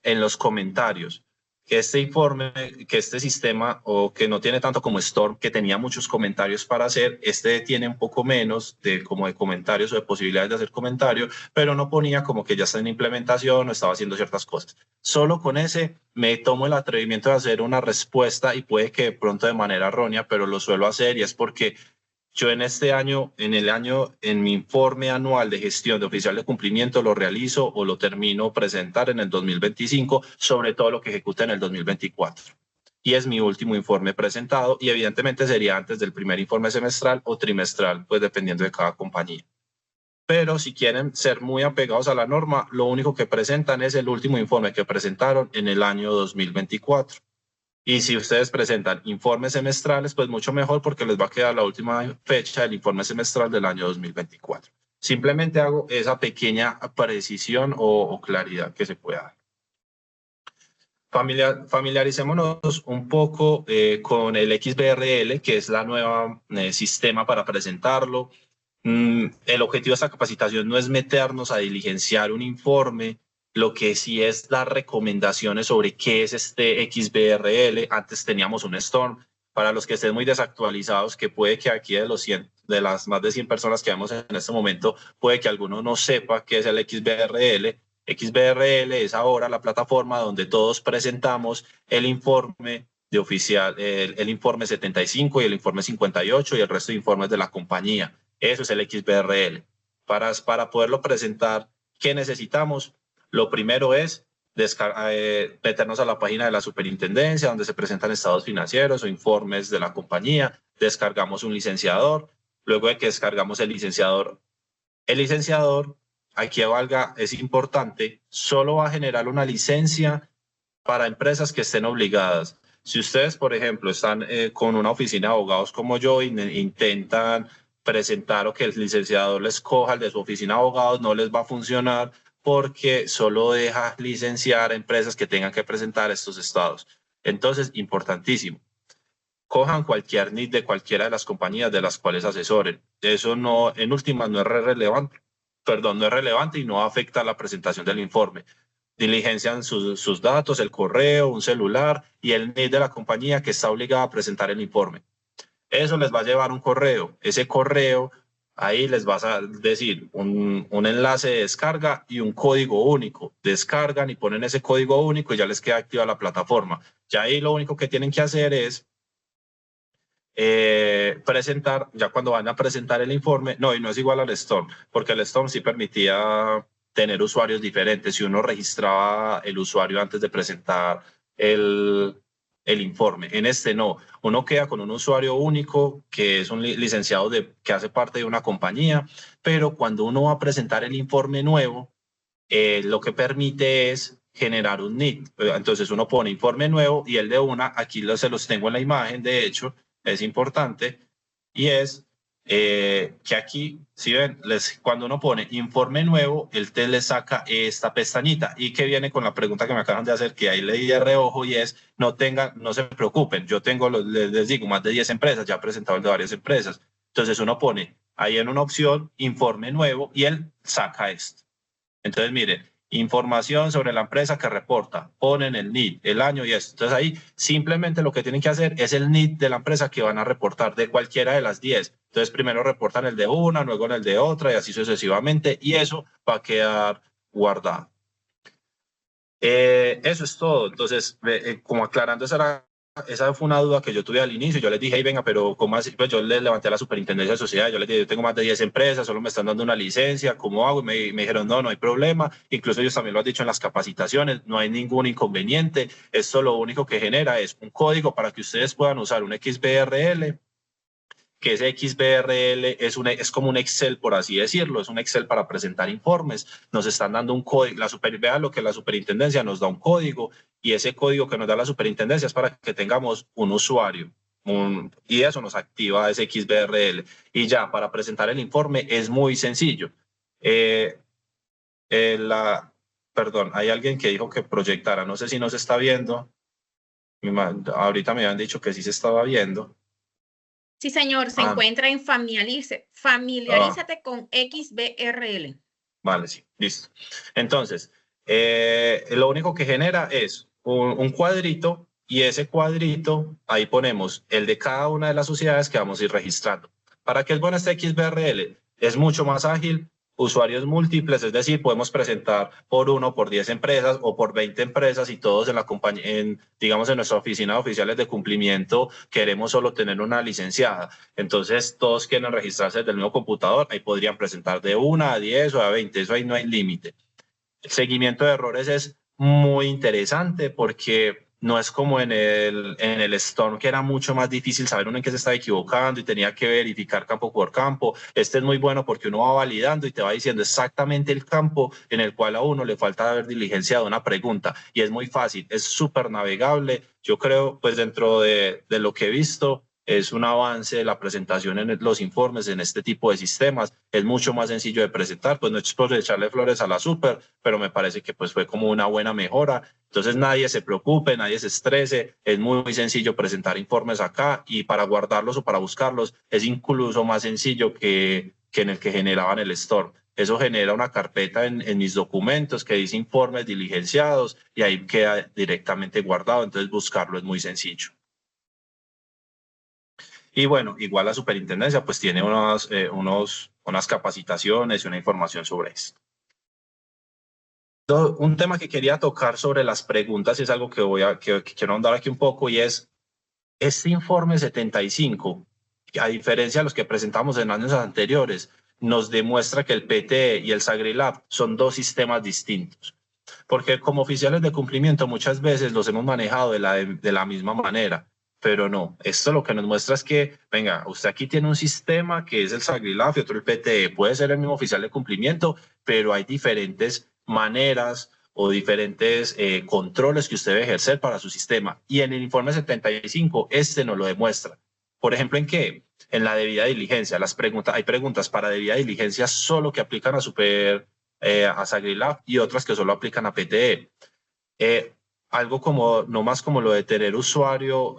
en los comentarios. Que este informe, que este sistema, o que no tiene tanto como Storm, que tenía muchos comentarios para hacer, tiene un poco menos de comentarios o de posibilidades de hacer comentarios, pero no ponía como que ya está en implementación o estaba haciendo ciertas cosas. Solo con ese me tomo el atrevimiento de hacer una respuesta, y puede que de pronto de manera errónea, pero lo suelo hacer, y es porque yo en mi informe anual de gestión de oficial de cumplimiento lo realizo o lo termino presentar en el 2025, sobre todo lo que ejecuta en el 2024. Y es mi último informe presentado, y evidentemente sería antes del primer informe semestral o trimestral, pues dependiendo de cada compañía. Pero si quieren ser muy apegados a la norma, lo único que presentan es el último informe que presentaron en el año 2024. Y si ustedes presentan informes semestrales, pues mucho mejor, porque les va a quedar la última fecha del informe semestral del año 2024. Simplemente hago esa pequeña precisión o claridad que se pueda dar. Familiaricémonos un poco con el XBRL, que es la nueva sistema para presentarlo. El objetivo de esta capacitación no es meternos a diligenciar un informe. Lo que sí es dar recomendaciones sobre qué es este XBRL. Antes teníamos un Storm. Para los que estén muy desactualizados, que puede que aquí de las más de 100 personas que vemos en este momento, puede que alguno no sepa qué es el XBRL. XBRL es ahora la plataforma donde todos presentamos el informe de oficial, el informe 75 y el informe 58 y el resto de informes de la compañía. Eso es el XBRL. Para poderlo presentar, ¿qué necesitamos? Lo primero es meternos a la página de la superintendencia, donde se presentan estados financieros o informes de la compañía. Descargamos un licenciador. Luego de que descargamos el licenciador, aquí es importante, solo va a generar una licencia para empresas que estén obligadas. Si ustedes, por ejemplo, están con una oficina de abogados como yo y intentan presentar o que el licenciador les coja el de su oficina de abogados, no les va a funcionar, porque solo deja licenciar a empresas que tengan que presentar estos estados. Entonces, importantísimo, cojan cualquier NID de cualquiera de las compañías de las cuales asesoren. Eso no, en últimas, no es relevante y no afecta a la presentación del informe. Diligencian sus datos, el correo, un celular y el NID de la compañía que está obligada a presentar el informe. Eso les va a llevar un correo. Ese correo, ahí les vas a decir un enlace de descarga y un código único. Descargan y ponen ese código único y ya les queda activa la plataforma. Ya ahí lo único que tienen que hacer es presentar, ya cuando van a presentar el informe, y no es igual al Storm, porque el Storm sí permitía tener usuarios diferentes. Si uno registraba el usuario antes de presentar el informe. En este no, uno queda con un usuario único que es un licenciado que hace parte de una compañía, pero cuando uno va a presentar el informe nuevo, lo que permite es generar un NID. Entonces uno pone informe nuevo y el de aquí se los tengo en la imagen, de hecho, es importante, y es que aquí, si ven, cuando uno pone informe nuevo, él le saca esta pestañita, y que viene con la pregunta que me acaban de hacer, que ahí leí de reojo, y es, no se preocupen, yo tengo, les digo, más de 10 empresas, ya he presentado el de varias empresas. Entonces uno pone ahí en una opción, informe nuevo, y él saca esto. Entonces, miren, información sobre la empresa que reporta, ponen el NID, el año y esto. Entonces ahí simplemente lo que tienen que hacer es el NID de la empresa que van a reportar, de cualquiera de las 10. Entonces primero reportan el de una, luego el de otra y así sucesivamente, y eso va a quedar guardado. Eso es todo. Entonces, como aclarando, esa era esa fue una duda que yo tuve al inicio. Yo les dije, hey, venga, pero ¿cómo así? Pues yo les levanté a la superintendencia de sociedad, yo les dije, yo tengo más de 10 empresas, solo me están dando una licencia, ¿cómo hago? Y me dijeron, no, no hay problema. Incluso ellos también lo han dicho en las capacitaciones, no hay ningún inconveniente. Esto lo único que genera es un código para que ustedes puedan usar un XBRL, que ese XBRL es como un Excel, por así decirlo, es un Excel para presentar informes. Nos están dando un código, vean lo que la superintendencia nos da un código, y ese código que nos da la superintendencia es para que tengamos un usuario, y eso nos activa ese XBRL. Y ya, para presentar el informe es muy sencillo. Perdón, hay alguien que dijo que proyectara, no sé si nos está viendo. Ahorita me habían dicho que sí se estaba viendo. Sí, señor, se encuentra en familiarízate con XBRL. Vale, sí, listo. Entonces, lo único que genera es un cuadrito, y ese cuadrito, ahí ponemos el de cada una de las sociedades que vamos a ir registrando. ¿Para qué es bueno este XBRL? Es mucho más ágil, usuarios múltiples, es decir, podemos presentar por 1, por 10 empresas o por 20 empresas, y todos en la compañía, digamos en nuestra oficina de oficiales de cumplimiento, queremos solo tener una licenciada. Entonces, todos quieren registrarse desde el mismo computador, ahí podrían presentar de 1 a 10 o a 20, eso ahí no hay límite. El seguimiento de errores es muy interesante porque no es como en el Storm, que era mucho más difícil saber uno en qué se estaba equivocando y tenía que verificar campo por campo. Este es muy bueno porque uno va validando y te va diciendo exactamente el campo en el cual a uno le falta haber diligenciado una pregunta, y es muy fácil, es súper navegable. Yo creo, pues dentro de lo que he visto, es un avance de la presentación en los informes en este tipo de sistemas. Es mucho más sencillo de presentar, pues no es por echarle flores a la super, pero me parece que pues fue como una buena mejora. Entonces nadie se preocupe, nadie se estrese, es muy sencillo presentar informes acá, y para guardarlos o para buscarlos es incluso más sencillo que en el que generaban el Storm. Eso genera una carpeta en mis documentos que dice informes diligenciados, y ahí queda directamente guardado, entonces buscarlo es muy sencillo. Y bueno, igual la superintendencia pues tiene unas capacitaciones y una información sobre esto. Un tema que quería tocar sobre las preguntas es algo que quiero ahondar aquí un poco, y es este informe 75, a diferencia de los que presentamos en años anteriores, nos demuestra que el PTE y el SagriLab son dos sistemas distintos. Porque como oficiales de cumplimiento muchas veces los hemos manejado de la misma manera, pero no. Esto lo que nos muestra es que, venga, usted aquí tiene un sistema que es el SagriLab y otro el PTE. Puede ser el mismo oficial de cumplimiento, pero hay diferentes maneras o diferentes controles que usted debe ejercer para su sistema. Y en el informe 75, este nos lo demuestra. Por ejemplo, ¿en qué? En la debida diligencia. Hay preguntas para debida diligencia solo que aplican a SagriLab, y otras que solo aplican a PTE. Algo como, no más como lo de tener el usuario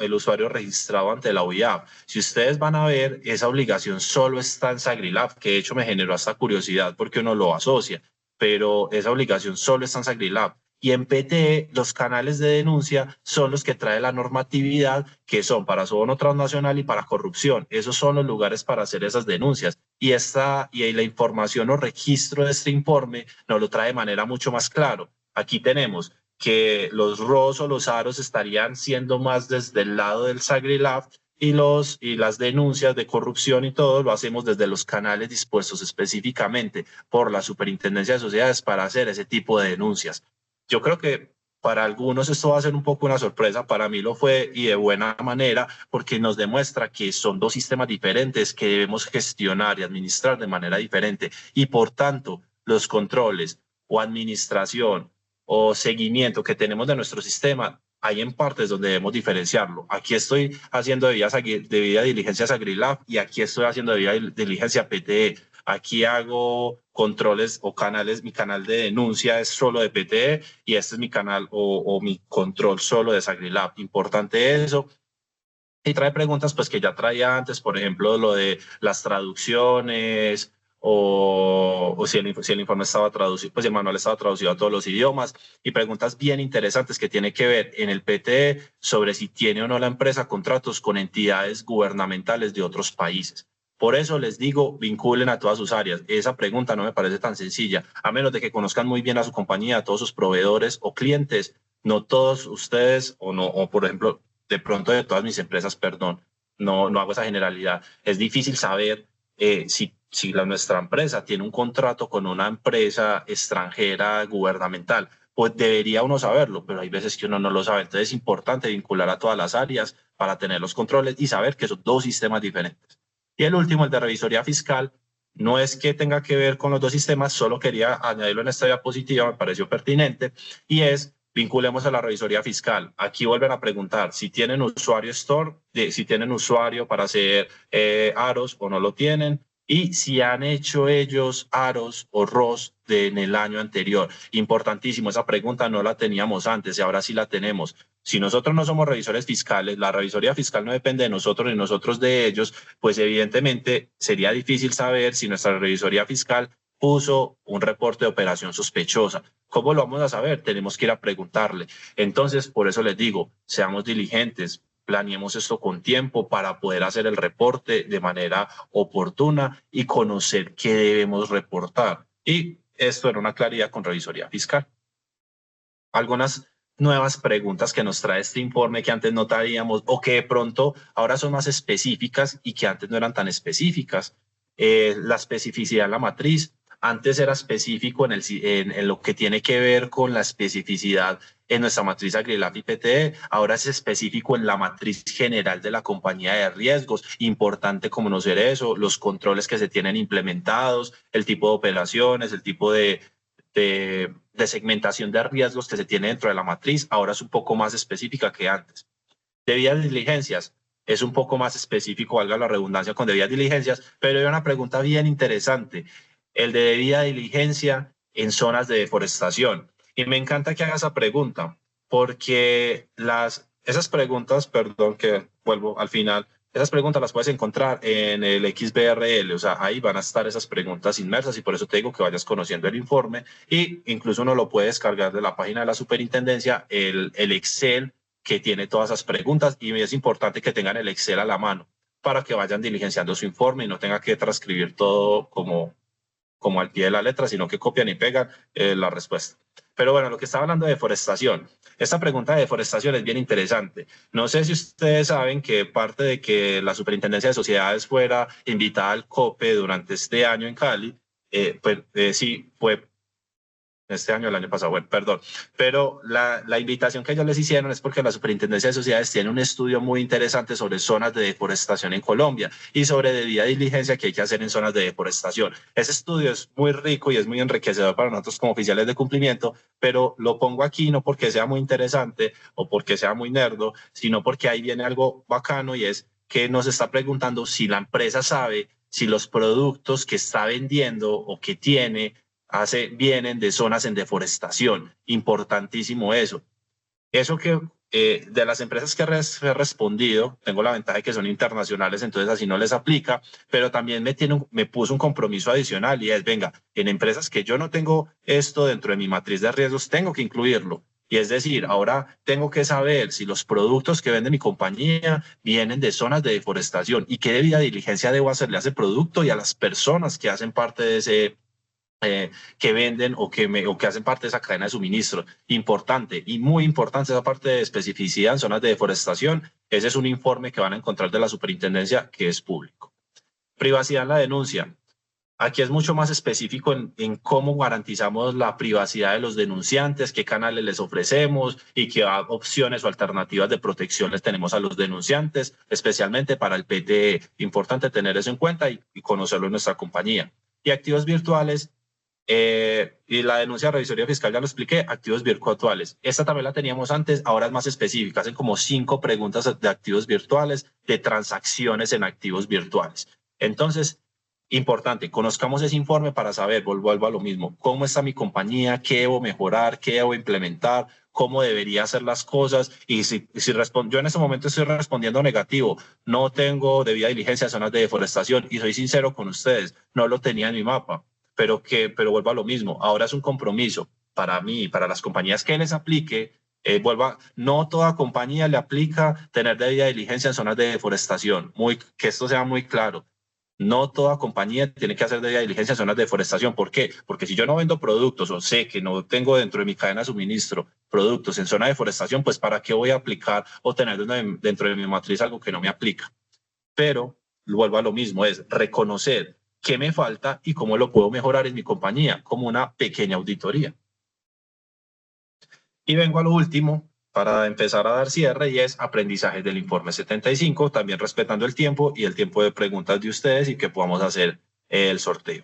registrado ante la OIAP. Si ustedes van a ver, esa obligación solo está en SagriLab, que de hecho me generó hasta curiosidad porque uno lo asocia, pero esa obligación solo está en SagriLab. Y en PTE, los canales de denuncia son los que trae la normatividad, que son para soborno transnacional y para corrupción. Esos son los lugares para hacer esas denuncias. Y la información o registro de este informe nos lo trae de manera mucho más claro. Aquí tenemos que los ROS o los AROS estarían siendo más desde el lado del SagriLab, y las denuncias de corrupción y todo lo hacemos desde los canales dispuestos específicamente por la Superintendencia de Sociedades para hacer ese tipo de denuncias. Yo creo que para algunos esto va a ser un poco una sorpresa, para mí lo fue, y de buena manera, porque nos demuestra que son dos sistemas diferentes que debemos gestionar y administrar de manera diferente, y por tanto los controles o administración o seguimiento que tenemos de nuestro sistema, hay en partes donde debemos diferenciarlo. Aquí estoy haciendo debida diligencia SagriLab, y aquí estoy haciendo debida diligencia PTE. Aquí hago controles o canales, mi canal de denuncia es solo de PTE, y este es mi canal o mi control solo de SagriLab. Importante eso. Y trae preguntas pues que ya traía antes, por ejemplo, lo de las traducciones, o si el informe estaba traducido, pues el manual estaba traducido a todos los idiomas, y preguntas bien interesantes que tiene que ver en el PTE sobre si tiene o no la empresa contratos con entidades gubernamentales de otros países. Por eso les digo, vinculen a todas sus áreas. Esa pregunta no me parece tan sencilla, a menos de que conozcan muy bien a su compañía, a todos sus proveedores o clientes. No todos ustedes, o por ejemplo, de pronto de todas mis empresas, perdón, no hago esa generalidad. Es difícil saber si nuestra empresa tiene un contrato con una empresa extranjera gubernamental. Pues debería uno saberlo, pero hay veces que uno no lo sabe. Entonces es importante vincular a todas las áreas para tener los controles y saber que son dos sistemas diferentes. Y el último, el de revisoría fiscal, no es que tenga que ver con los dos sistemas, solo quería añadirlo en esta diapositiva, me pareció pertinente, y es vinculemos a la revisoría fiscal. Aquí vuelven a preguntar si tienen usuario store, si tienen usuario para hacer AROS o no lo tienen, y si han hecho ellos AROS o ROS en el año anterior. Importantísimo, esa pregunta no la teníamos antes y ahora sí la tenemos. Si nosotros no somos revisores fiscales, la revisoría fiscal no depende de nosotros ni nosotros de ellos, pues evidentemente sería difícil saber si nuestra revisoría fiscal puso un reporte de operación sospechosa. ¿Cómo lo vamos a saber? Tenemos que ir a preguntarle. Entonces, por eso les digo, seamos diligentes, planeemos esto con tiempo para poder hacer el reporte de manera oportuna y conocer qué debemos reportar. Y esto era una claridad con revisoría fiscal. Algunas nuevas preguntas que nos trae este informe que antes no traíamos o que de pronto ahora son más específicas y que antes no eran tan específicas. La especificidad en la matriz. Antes era específico en lo que tiene que ver con la especificidad en nuestra matriz Agrilab y PTE, ahora es específico en la matriz general de la compañía de riesgos. Importante conocer eso, los controles que se tienen implementados, el tipo de operaciones, el tipo de segmentación de riesgos que se tiene dentro de la matriz, ahora es un poco más específica que antes. Debidas diligencias, es un poco más específico, valga la redundancia, con debidas diligencias, pero hay una pregunta bien interesante, el de debida diligencia en zonas de deforestación. Y me encanta que haga esa pregunta, porque esas preguntas, perdón que vuelvo al final, esas preguntas las puedes encontrar en el XBRL, o sea, ahí van a estar esas preguntas inmersas y por eso te digo que vayas conociendo el informe y incluso uno lo puede descargar de la página de la superintendencia, el Excel que tiene todas esas preguntas y es importante que tengan el Excel a la mano para que vayan diligenciando su informe y no tenga que transcribir todo como al pie de la letra, sino que copian y pegan la respuesta. Pero bueno, lo que estaba hablando de deforestación. Esta pregunta de deforestación es bien interesante. No sé si ustedes saben que parte de que la Superintendencia de Sociedades fuera invitada al COPE durante este año en Cali, sí, fue este año, el año pasado, bueno, perdón, pero la invitación que ellos les hicieron es porque la Superintendencia de Sociedades tiene un estudio muy interesante sobre zonas de deforestación en Colombia y sobre debida diligencia que hay que hacer en zonas de deforestación. Ese estudio es muy rico y es muy enriquecedor para nosotros como oficiales de cumplimiento, pero lo pongo aquí no porque sea muy interesante o porque sea muy nerdo, sino porque ahí viene algo bacano y es que nos está preguntando si la empresa sabe si los productos que está vendiendo o que tiene vienen de zonas en deforestación. Importantísimo eso. Eso que de las empresas que he respondido, tengo la ventaja de que son internacionales, entonces así no les aplica, pero también me puso un compromiso adicional y es, venga, en empresas que yo no tengo esto dentro de mi matriz de riesgos, tengo que incluirlo. Y es decir, ahora tengo que saber si los productos que vende mi compañía vienen de zonas de deforestación y qué debida diligencia debo hacerle a ese producto y a las personas que hacen parte de ese que venden o que hacen parte de esa cadena de suministro. Importante y muy importante esa parte de especificidad en zonas de deforestación. Ese es un informe que van a encontrar de la superintendencia que es público. Privacidad en la denuncia. Aquí es mucho más específico en cómo garantizamos la privacidad de los denunciantes, qué canales les ofrecemos y qué opciones o alternativas de protección les tenemos a los denunciantes, especialmente para el PTE. Importante tener eso en cuenta y conocerlo en nuestra compañía. Y activos virtuales. Y la denuncia de revisoría fiscal ya lo expliqué, activos virtuales. Esta también la teníamos antes, ahora es más específica, hacen como 5 preguntas de activos virtuales, de transacciones en activos virtuales. Entonces, importante, conozcamos ese informe para saber, vuelvo a lo mismo, cómo está mi compañía, qué debo mejorar, qué debo implementar, cómo debería hacer las cosas y yo en este momento estoy respondiendo negativo, no tengo debida diligencia en zonas de deforestación y soy sincero con ustedes, no lo tenía en mi mapa. Pero vuelvo a lo mismo, ahora es un compromiso para mí y para las compañías que les aplique, no toda compañía le aplica tener debida diligencia en zonas de deforestación, que esto sea muy claro. No toda compañía tiene que hacer debida diligencia en zonas de deforestación. ¿Por qué? Porque si yo no vendo productos o sé que no tengo dentro de mi cadena de suministro productos en zona de deforestación, pues ¿para qué voy a aplicar o tener dentro de mi matriz algo que no me aplica? Pero vuelvo a lo mismo, es reconocer qué me falta y cómo lo puedo mejorar en mi compañía, como una pequeña auditoría. Y vengo a lo último, para empezar a dar cierre, y es aprendizaje del informe 75, también respetando el tiempo y el tiempo de preguntas de ustedes y que podamos hacer el sorteo.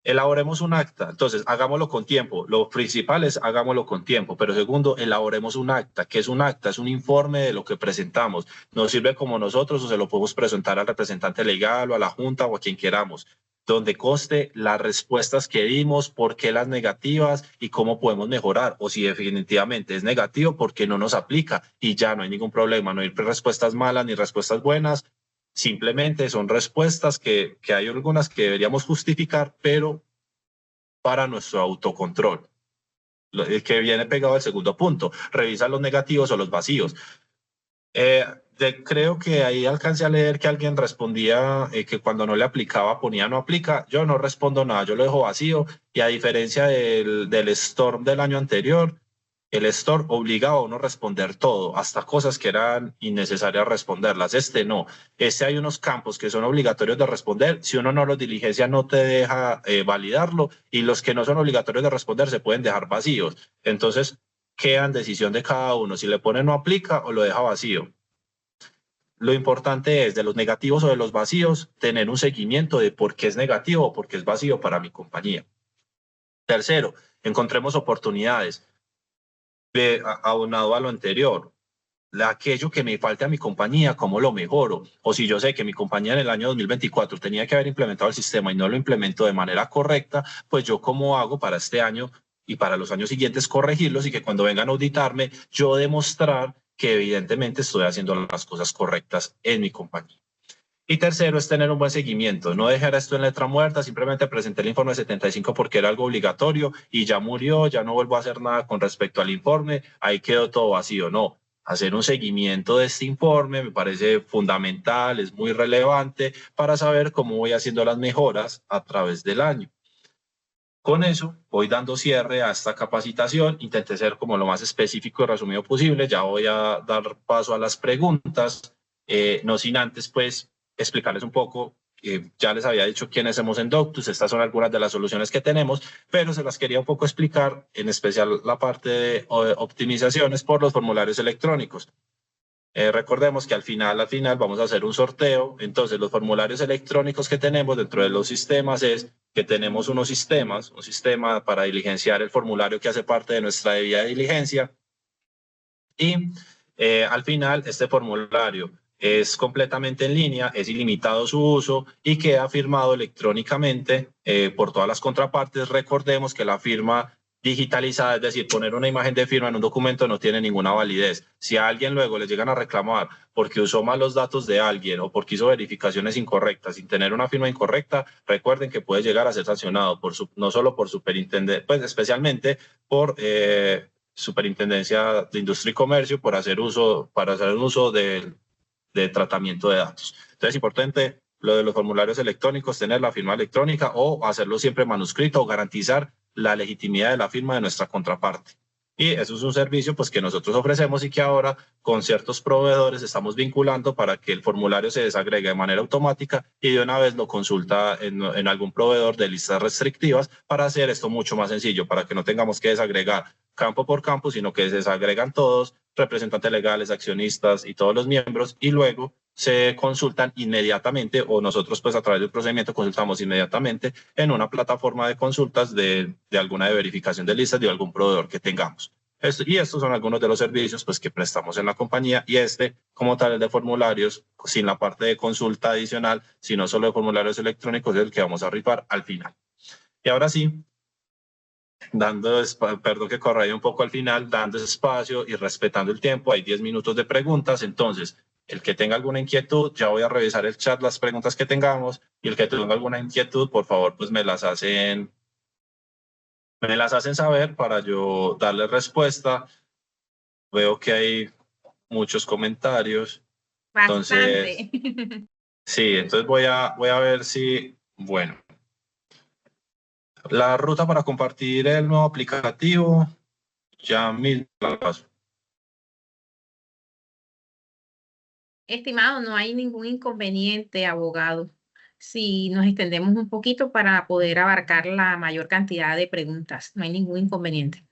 Elaboremos un acta, entonces hagámoslo con tiempo. Lo principal es hagámoslo con tiempo, pero segundo, elaboremos un acta. ¿Qué es un acta? Es un informe de lo que presentamos. Nos sirve como nosotros o se lo podemos presentar al representante legal o a la junta o a quien queramos, donde conste las respuestas que dimos, por qué las negativas y cómo podemos mejorar. O si definitivamente es negativo, por qué no nos aplica y ya no hay ningún problema. No hay respuestas malas ni respuestas buenas. Simplemente son respuestas que hay algunas que deberíamos justificar, pero para nuestro autocontrol. Que viene pegado al segundo punto. Revisa los negativos o los vacíos. Creo que ahí alcancé a leer que alguien respondía que cuando no le aplicaba ponía no aplica. Yo no respondo nada, yo lo dejo vacío y a diferencia del Storm del año anterior, el Storm obligaba a uno a responder todo, hasta cosas que eran innecesarias responderlas. Este no. Hay unos campos que son obligatorios de responder. Si uno no los diligencia, no te deja validarlo y los que no son obligatorios de responder se pueden dejar vacíos. Entonces, queda en decisión de cada uno si le pone no aplica o lo deja vacío. Lo importante es de los negativos o de los vacíos tener un seguimiento de por qué es negativo o por qué es vacío para mi compañía. Tercero, encontremos oportunidades. Aunado a lo anterior, aquello que me falte a mi compañía, ¿cómo lo mejoro? O si yo sé que mi compañía en el año 2024 tenía que haber implementado el sistema y no lo implementó de manera correcta, pues yo cómo hago para este año y para los años siguientes corregirlos y que cuando vengan a auditarme yo demostrar que evidentemente estoy haciendo las cosas correctas en mi compañía. Y tercero es tener un buen seguimiento, no dejar esto en letra muerta, simplemente presenté el informe 75 porque era algo obligatorio y ya murió, ya no vuelvo a hacer nada con respecto al informe, ahí quedó todo vacío. No, hacer un seguimiento de este informe me parece fundamental, es muy relevante para saber cómo voy haciendo las mejoras a través del año. Con eso voy dando cierre a esta capacitación, intenté ser como lo más específico y resumido posible, ya voy a dar paso a las preguntas, no sin antes pues explicarles un poco, ya les había dicho quiénes somos en Doctus, estas son algunas de las soluciones que tenemos, pero se las quería un poco explicar, en especial la parte de optimizaciones por los formularios electrónicos. Recordemos que al final vamos a hacer un sorteo, entonces los formularios electrónicos que tenemos dentro de los sistemas es que tenemos un sistema para diligenciar el formulario que hace parte de nuestra debida diligencia y al final este formulario es completamente en línea, es ilimitado su uso y queda firmado electrónicamente por todas las contrapartes. Recordemos que la firma digitalizada, es decir, poner una imagen de firma en un documento no tiene ninguna validez. Si a alguien luego le llegan a reclamar porque usó mal los datos de alguien o porque hizo verificaciones incorrectas sin tener una firma incorrecta, recuerden que puede llegar a ser sancionado no solo por superintendencia, pues especialmente por Superintendencia de Industria y Comercio para hacer un uso de tratamiento de datos. Entonces es importante lo de los formularios electrónicos, tener la firma electrónica o hacerlo siempre manuscrito o garantizar la legitimidad de la firma de nuestra contraparte. Y eso es un servicio pues, que nosotros ofrecemos y que ahora con ciertos proveedores estamos vinculando para que el formulario se desagregue de manera automática y de una vez lo consulta en algún proveedor de listas restrictivas para hacer esto mucho más sencillo, para que no tengamos que desagregar campo por campo, sino que se desagregan todos, representantes legales, accionistas y todos los miembros, y luego se consultan inmediatamente, o nosotros pues a través del procedimiento consultamos inmediatamente en una plataforma de consultas de alguna de verificación de listas de algún proveedor que tengamos. Estos son algunos de los servicios pues, que prestamos en la compañía y como tal, el de formularios, sin la parte de consulta adicional, sino solo de formularios electrónicos, es el que vamos a rifar al final. Y ahora sí, perdón que corra un poco al final, dando espacio y respetando el tiempo, hay 10 minutos de preguntas, entonces el que tenga alguna inquietud, ya voy a revisar el chat, las preguntas que tengamos, y el que tenga alguna inquietud, por favor, pues me las hacen saber para yo darle respuesta. Veo que hay muchos comentarios. Bastante. Entonces, Sí, entonces voy a ver si, bueno, la ruta para compartir el nuevo aplicativo, ya mismo la paso. Estimado, no hay ningún inconveniente, abogado, si nos extendemos un poquito para poder abarcar la mayor cantidad de preguntas. No hay ningún inconveniente.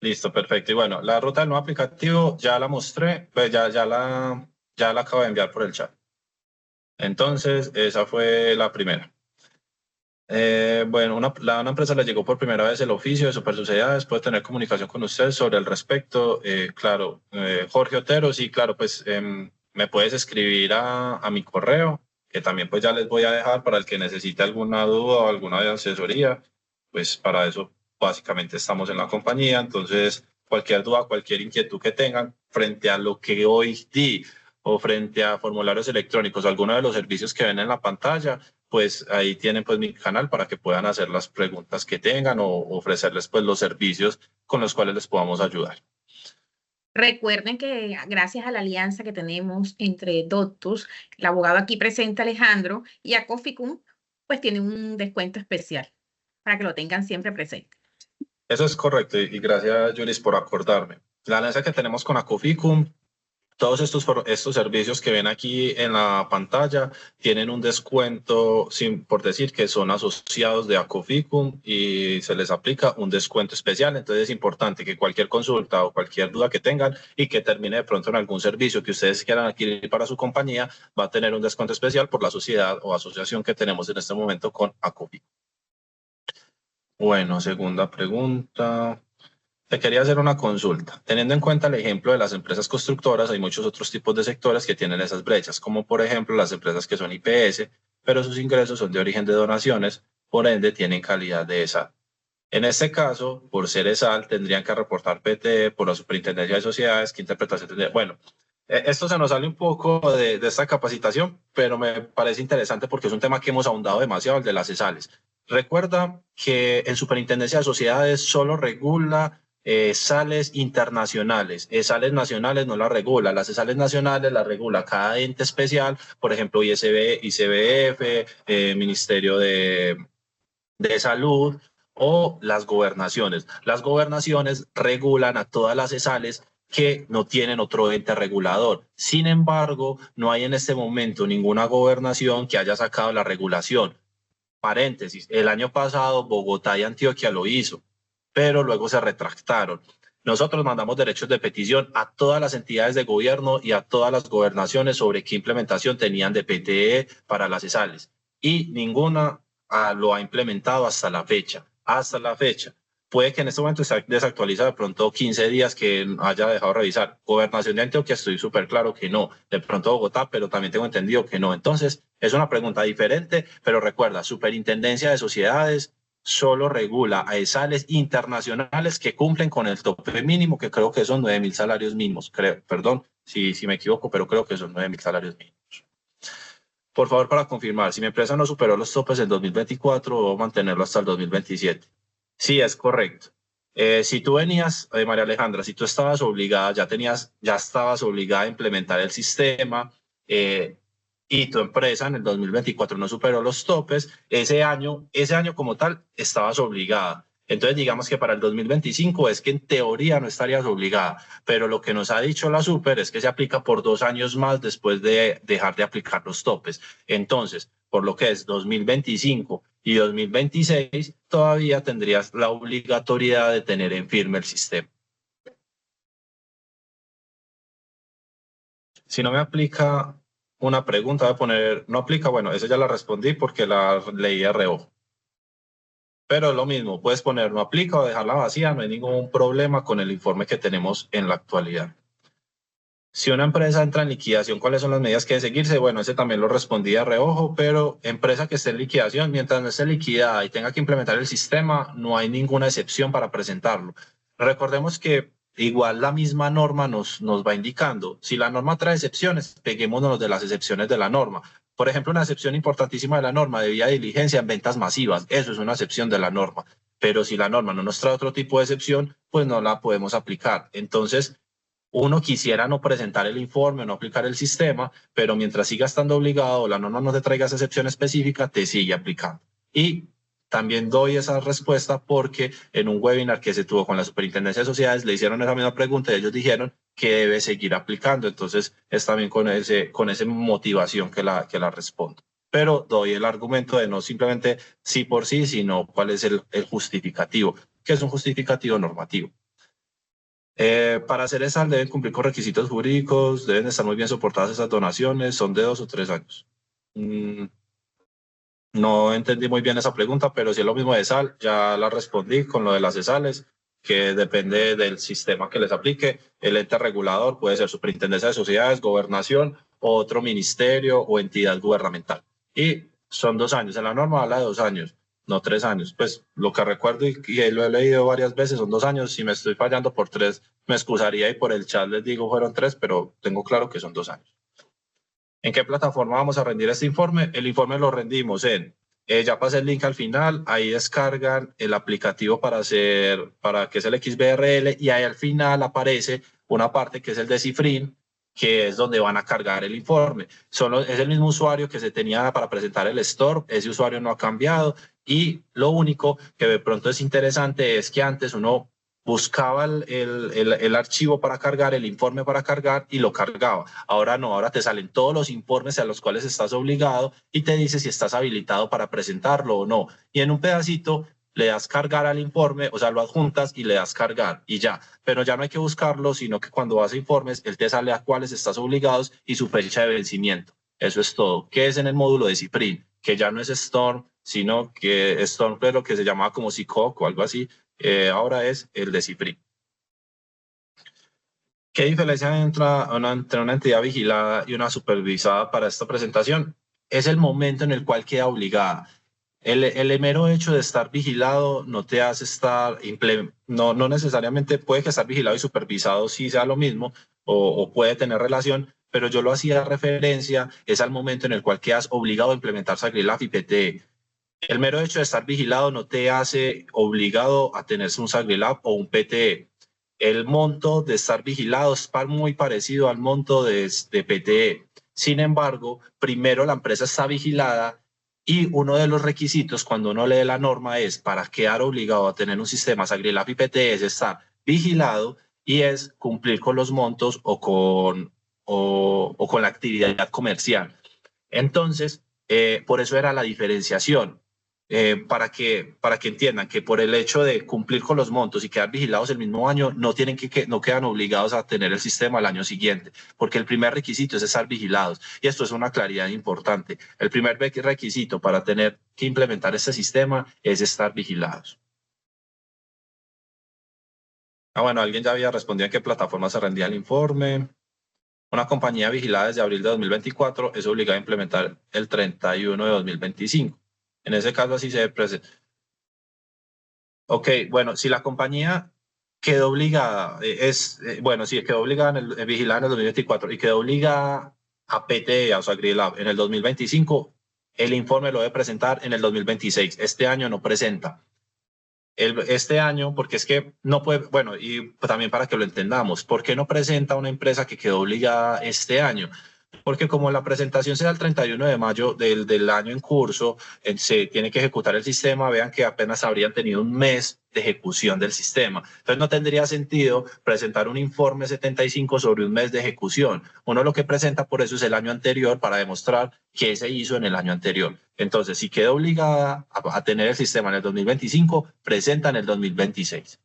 Listo, perfecto. Y bueno, la ruta del nuevo aplicativo ya la mostré, pues ya la acabo de enviar por el chat. Entonces, esa fue la primera. Bueno, una empresa le llegó por primera vez el oficio de supersociedades, puede tener comunicación con usted sobre el respecto. Claro, Jorge Otero, sí, claro, pues me puedes escribir a mi correo, que también pues ya les voy a dejar para el que necesite alguna duda o alguna asesoría, pues para eso básicamente estamos en la compañía. Entonces, cualquier duda, cualquier inquietud que tengan frente a lo que hoy di o frente a formularios electrónicos o alguno de los servicios que ven en la pantalla, pues ahí tienen pues mi canal para que puedan hacer las preguntas que tengan o ofrecerles pues los servicios con los cuales les podamos ayudar. Recuerden que gracias a la alianza que tenemos entre Doctus, el abogado aquí presente, Alejandro, y a Coficum, pues tiene un descuento especial para que lo tengan siempre presente. Eso es correcto y gracias, Juris, por acordarme. La alianza que tenemos con Acoficum, todos estos servicios que ven aquí en la pantalla tienen un descuento, por decir que son asociados de Acoficum y se les aplica un descuento especial. Entonces es importante que cualquier consulta o cualquier duda que tengan y que termine de pronto en algún servicio que ustedes quieran adquirir para su compañía, va a tener un descuento especial por la sociedad o asociación que tenemos en este momento con Acoficum. Bueno, segunda pregunta. Te quería hacer una consulta. Teniendo en cuenta el ejemplo de las empresas constructoras, hay muchos otros tipos de sectores que tienen esas brechas, como por ejemplo las empresas que son IPS, pero sus ingresos son de origen de donaciones, por ende tienen calidad de ESAL. En este caso, por ser ESAL, tendrían que reportar PTE por la Superintendencia de Sociedades. ¿Qué interpretación tendría? Bueno, esto se nos sale un poco de esta capacitación, pero me parece interesante porque es un tema que hemos ahondado demasiado, el de las ESALes. Recuerda que en Superintendencia de Sociedades solo regula sales internacionales, sales nacionales no las regula, las sales nacionales las regula cada ente especial, por ejemplo ISB, ICBF, Ministerio de Salud o las gobernaciones. Las gobernaciones regulan a todas las sales que no tienen otro ente regulador. Sin embargo, no hay en este momento ninguna gobernación que haya sacado la regulación. Paréntesis, el año pasado Bogotá y Antioquia lo hizo, pero luego se retractaron. Nosotros mandamos derechos de petición a todas las entidades de gobierno y a todas las gobernaciones sobre qué implementación tenían de PTE para las ESALes y ninguna lo ha implementado hasta la fecha. Hasta la fecha. Puede que en este momento esté desactualizado de pronto 15 días que haya dejado de revisar. Gobernación de Antioquia estoy súper claro que no. De pronto Bogotá, pero también tengo entendido que no. Entonces, es una pregunta diferente, pero recuerda, Superintendencia de Sociedades solo regula a ESALes internacionales que cumplen con el tope mínimo, que creo que son 9.000 salarios mínimos. Perdón si me equivoco, pero creo que son 9.000 salarios mínimos. Por favor, para confirmar, si mi empresa no superó los topes en 2024, debo mantenerlo hasta el 2027. Sí, es correcto. Si tú venías, María Alejandra, si tú estabas obligada, ya estabas obligada a implementar el sistema y tu empresa en el 2024 no superó los topes, ese año como tal estabas obligada. Entonces digamos que para el 2025 es que en teoría no estarías obligada, pero lo que nos ha dicho la Super es que se aplica por 2 años más después de dejar de aplicar los topes. Entonces, por lo que es 2025 y 2026, todavía tendrías la obligatoriedad de tener en firme el sistema. Si no me aplica una pregunta, voy a poner, no aplica, bueno, esa ya la respondí porque la leí de reojo. Pero es lo mismo, puedes poner no aplica o dejarla vacía, no hay ningún problema con el informe que tenemos en la actualidad. Si una empresa entra en liquidación, ¿cuáles son las medidas que debe seguirse? Bueno, ese también lo respondí de reojo, pero empresa que esté en liquidación, mientras no esté liquidada y tenga que implementar el sistema, no hay ninguna excepción para presentarlo. Recordemos que igual la misma norma nos va indicando. Si la norma trae excepciones, peguémonos de las excepciones de la norma. Por ejemplo, una excepción importantísima de la norma, debida diligencia en ventas masivas. Eso es una excepción de la norma. Pero si la norma no nos trae otro tipo de excepción, pues no la podemos aplicar. Entonces, uno quisiera no presentar el informe o no aplicar el sistema, pero mientras siga estando obligado, la norma no te traiga esa excepción específica, te sigue aplicando. Y también doy esa respuesta porque en un webinar que se tuvo con la Superintendencia de Sociedades le hicieron esa misma pregunta y ellos dijeron que debe seguir aplicando. Entonces es también con esa motivación que la respondo. Pero doy el argumento de no simplemente sí por sí, sino cuál es el justificativo, que es un justificativo normativo. Para hacer esa deben cumplir con requisitos jurídicos, deben estar muy bien soportadas esas donaciones, son de 2 o 3 años. No entendí muy bien esa pregunta, pero si es lo mismo de SAL, ya la respondí con lo de las ESALes, que depende del sistema que les aplique. El ente regulador puede ser Superintendencia de Sociedades, Gobernación, o otro ministerio o entidad gubernamental. Y son 2 años. En la norma habla de 2 años. No 3 años. Pues lo que recuerdo y lo he leído varias veces son 2 años. Si me estoy fallando por 3, me excusaría y por el chat les digo fueron 3, pero tengo claro que son 2 años. ¿En qué plataforma vamos a rendir este informe? El informe lo rendimos en, ya pasé el link al final, ahí descargan el aplicativo para que es el XBRL y ahí al final aparece una parte que es el de Cifrin, que es donde van a cargar el informe. Es el mismo usuario que se tenía para presentar el store, ese usuario no ha cambiado y lo único que de pronto es interesante es que antes uno buscaba el archivo para cargar, el informe para cargar y lo cargaba. Ahora no, ahora te salen todos los informes a los cuales estás obligado y te dice si estás habilitado para presentarlo o no. Y en un pedacito le das cargar al informe, o sea, lo adjuntas y le das cargar y ya. Pero ya no hay que buscarlo, sino que cuando vas a informes, él te sale a cuáles estás obligados y su fecha de vencimiento. Eso es todo. ¿Qué es en el módulo de Cifrin? Que ya no es Storm, sino que Storm es lo que se llamaba como SICOC o algo así. Ahora es el de Cifrin. ¿Qué diferencia hay entre una entidad vigilada y una supervisada para esta presentación? Es el momento en el cual queda obligada. El mero hecho de estar vigilado no te hace estar, no necesariamente puede que estar vigilado y supervisado sí sea lo mismo o puede tener relación, pero yo lo hacía referencia, es al momento en el cual quedas obligado a implementar SAGRILAF y PTE. El mero hecho de estar vigilado no te hace obligado a tenerse un SAGRILAF o un PTE. El monto de estar vigilado es muy parecido al monto de PTE. Sin embargo, primero la empresa está vigilada y uno de los requisitos cuando uno lee la norma es para quedar obligado a tener un sistema SAGRILAF y PTE es estar vigilado y es cumplir con los montos o con la actividad comercial. Entonces, por eso era la diferenciación. Para que entiendan que por el hecho de cumplir con los montos y quedar vigilados el mismo año, no quedan obligados a tener el sistema al año siguiente, porque el primer requisito es estar vigilados. Y esto es una claridad importante. El primer requisito para tener que implementar este sistema es estar vigilados. Bueno, alguien ya había respondido en qué plataforma se rendía el informe. Una compañía vigilada desde abril de 2024 es obligada a implementar el 31 de 2025. En ese caso así se presenta. Ok, bueno, si la compañía quedó obligada, quedó obligada vigilada en el 2024 y quedó obligada a PTE, o sea, SAGRILAF, en el 2025, el informe lo debe presentar en el 2026. Este año no presenta. Este año, porque es que no puede, bueno, y también para que lo entendamos, ¿por qué no presenta una empresa que quedó obligada este año? Porque como la presentación será el 31 de mayo del año en curso, se tiene que ejecutar el sistema, vean que apenas habrían tenido un mes de ejecución del sistema. Entonces no tendría sentido presentar un informe 75 sobre un mes de ejecución. Uno lo que presenta por eso es el año anterior para demostrar qué se hizo en el año anterior. Entonces, si queda obligada a tener el sistema en el 2025, presenta en el 2026.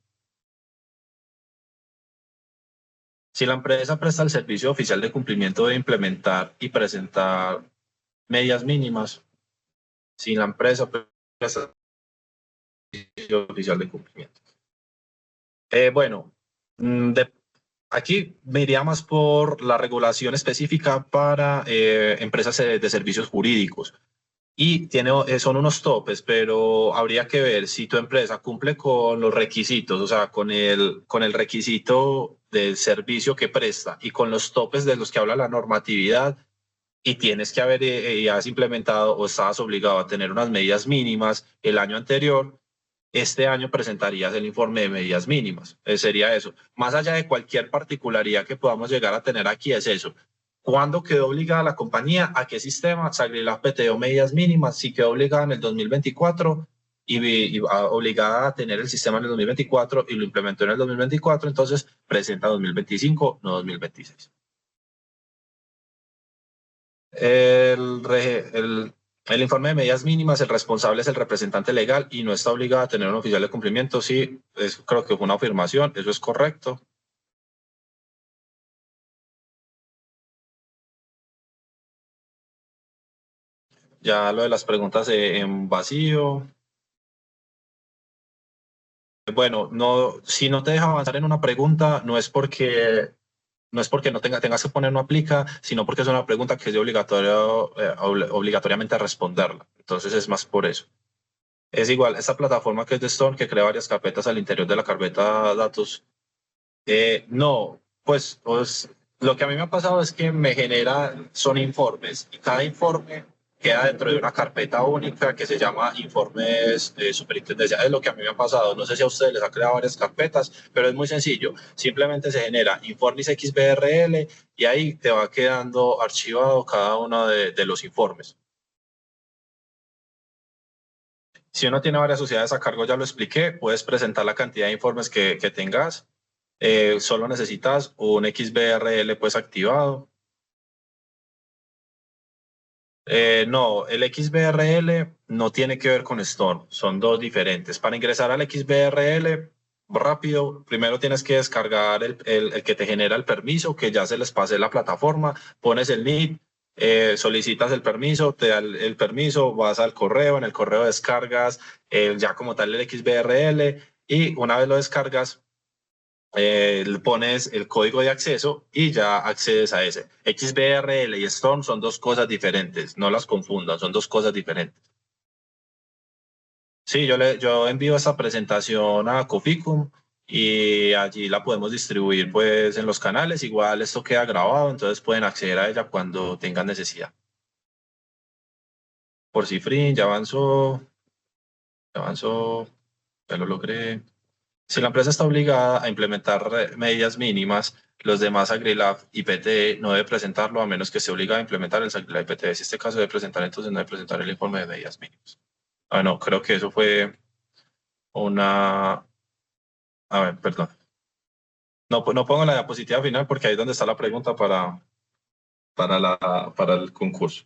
Si la empresa presta el servicio oficial de cumplimiento de implementar y presentar medidas mínimas, si la empresa presta el servicio oficial de cumplimiento. Aquí me iría más por la regulación específica para empresas de servicios jurídicos. Y son unos topes, pero habría que ver si tu empresa cumple con los requisitos, o sea, con el requisito del servicio que presta y con los topes de los que habla la normatividad y tienes que haber y has implementado o estabas obligado a tener unas medidas mínimas el año anterior, este año presentarías el informe de medidas mínimas. Sería eso. Más allá de cualquier particularidad que podamos llegar a tener aquí, es eso. ¿Cuándo quedó obligada la compañía? ¿A qué sistema? SagriLab PTO medidas mínimas. Si quedó obligada en el 2024 y obligada a tener el sistema en el 2024 y lo implementó en el 2024, entonces presenta 2025, no 2026. El informe de medidas mínimas, el responsable es el representante legal y no está obligado a tener un oficial de cumplimiento. Sí, creo que fue una afirmación, eso es correcto. Ya lo de las preguntas en vacío. Bueno, no, si no te deja avanzar en una pregunta, no es porque no tengas que poner no aplica, sino porque es una pregunta que es obligatoriamente a responderla. Entonces es más por eso. Es igual, esta plataforma que es de Stone, que crea varias carpetas al interior de la carpeta datos. No, pues lo que a mí me ha pasado es que son informes y cada informe queda dentro de una carpeta única que se llama informes superintendencia. Es lo que a mí me ha pasado. No sé si a ustedes les ha creado varias carpetas, pero es muy sencillo. Simplemente se genera informes XBRL y ahí te va quedando archivado cada uno de los informes. Si uno tiene varias sociedades a cargo, ya lo expliqué, puedes presentar la cantidad de informes que tengas. Solo necesitas un XBRL pues activado. No, el XBRL no tiene que ver con Storm, son dos diferentes. Para ingresar al XBRL rápido, primero tienes que descargar el que te genera el permiso, que ya se les pase la plataforma, pones el NID, solicitas el permiso, te da el permiso, vas al correo, en el correo descargas ya como tal el XBRL y una vez lo descargas, le pones el código de acceso y ya accedes a ese. XBRL y Storm son dos cosas diferentes, no las confundan, son dos cosas diferentes. Sí, yo envío esta presentación a Coficum y allí la podemos distribuir pues en los canales. Igual esto queda grabado, entonces pueden acceder a ella cuando tengan necesidad. Por Cifrin, ya avanzó, ya lo logré. Si la empresa está obligada a implementar medidas mínimas, los demás SagriLab y PTE no debe presentarlo a menos que esté obligada a implementar el SagriLab y PTE. Si este caso debe presentar, entonces no debe presentar el informe de medidas mínimas. No, creo que eso fue una... A ver, perdón. No pongo la diapositiva final porque ahí es donde está la pregunta para el concurso.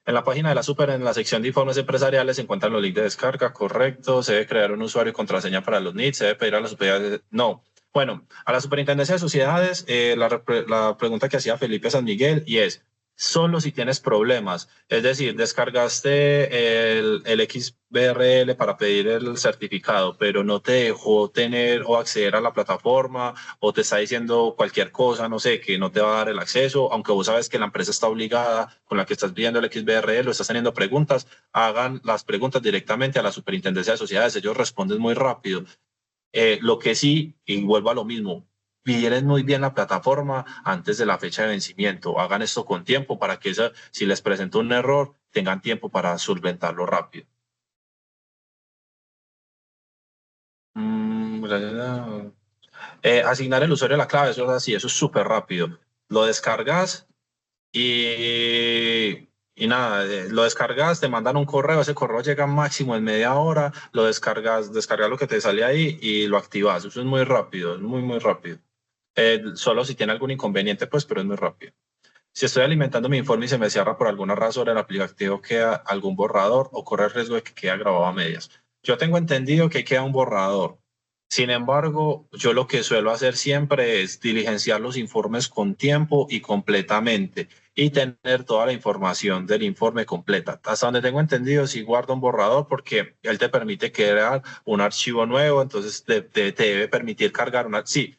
En la página de la Super, en la sección de informes empresariales, se encuentran los links de descarga, correcto. Se debe crear un usuario y contraseña para los NIDs, se debe pedir a la superioridad. No. Bueno, a la Superintendencia de Sociedades, la pregunta que hacía Felipe San Miguel y es, solo si tienes problemas, es decir, descargaste el XBRL para pedir el certificado, pero no te dejó tener o acceder a la plataforma o te está diciendo cualquier cosa, no sé, que no te va a dar el acceso, aunque vos sabes que la empresa está obligada con la que estás pidiendo el XBRL o estás teniendo preguntas, hagan las preguntas directamente a la Superintendencia de Sociedades, ellos responden muy rápido. Lo que sí, y vuelvo a lo mismo, pidieron muy bien la plataforma antes de la fecha de vencimiento. Hagan esto con tiempo para que si les presenta un error, tengan tiempo para solventarlo rápido. Asignar el usuario a la clave, eso es así, eso es súper rápido. Lo descargas y nada, lo descargas, te mandan un correo, ese correo llega máximo en media hora, lo descargas lo que te sale ahí y lo activas. Eso es muy rápido, es muy, muy rápido. Solo si tiene algún inconveniente, pues, pero es muy rápido. Si estoy alimentando mi informe y se me cierra por alguna razón, el aplicativo queda algún borrador o corre el riesgo de que quede grabado a medias. Yo tengo entendido que queda un borrador. Sin embargo, yo lo que suelo hacer siempre es diligenciar los informes con tiempo y completamente y tener toda la información del informe completa. Hasta donde tengo entendido, si guarda un borrador porque él te permite crear un archivo nuevo, entonces te debe permitir cargar una... Sí,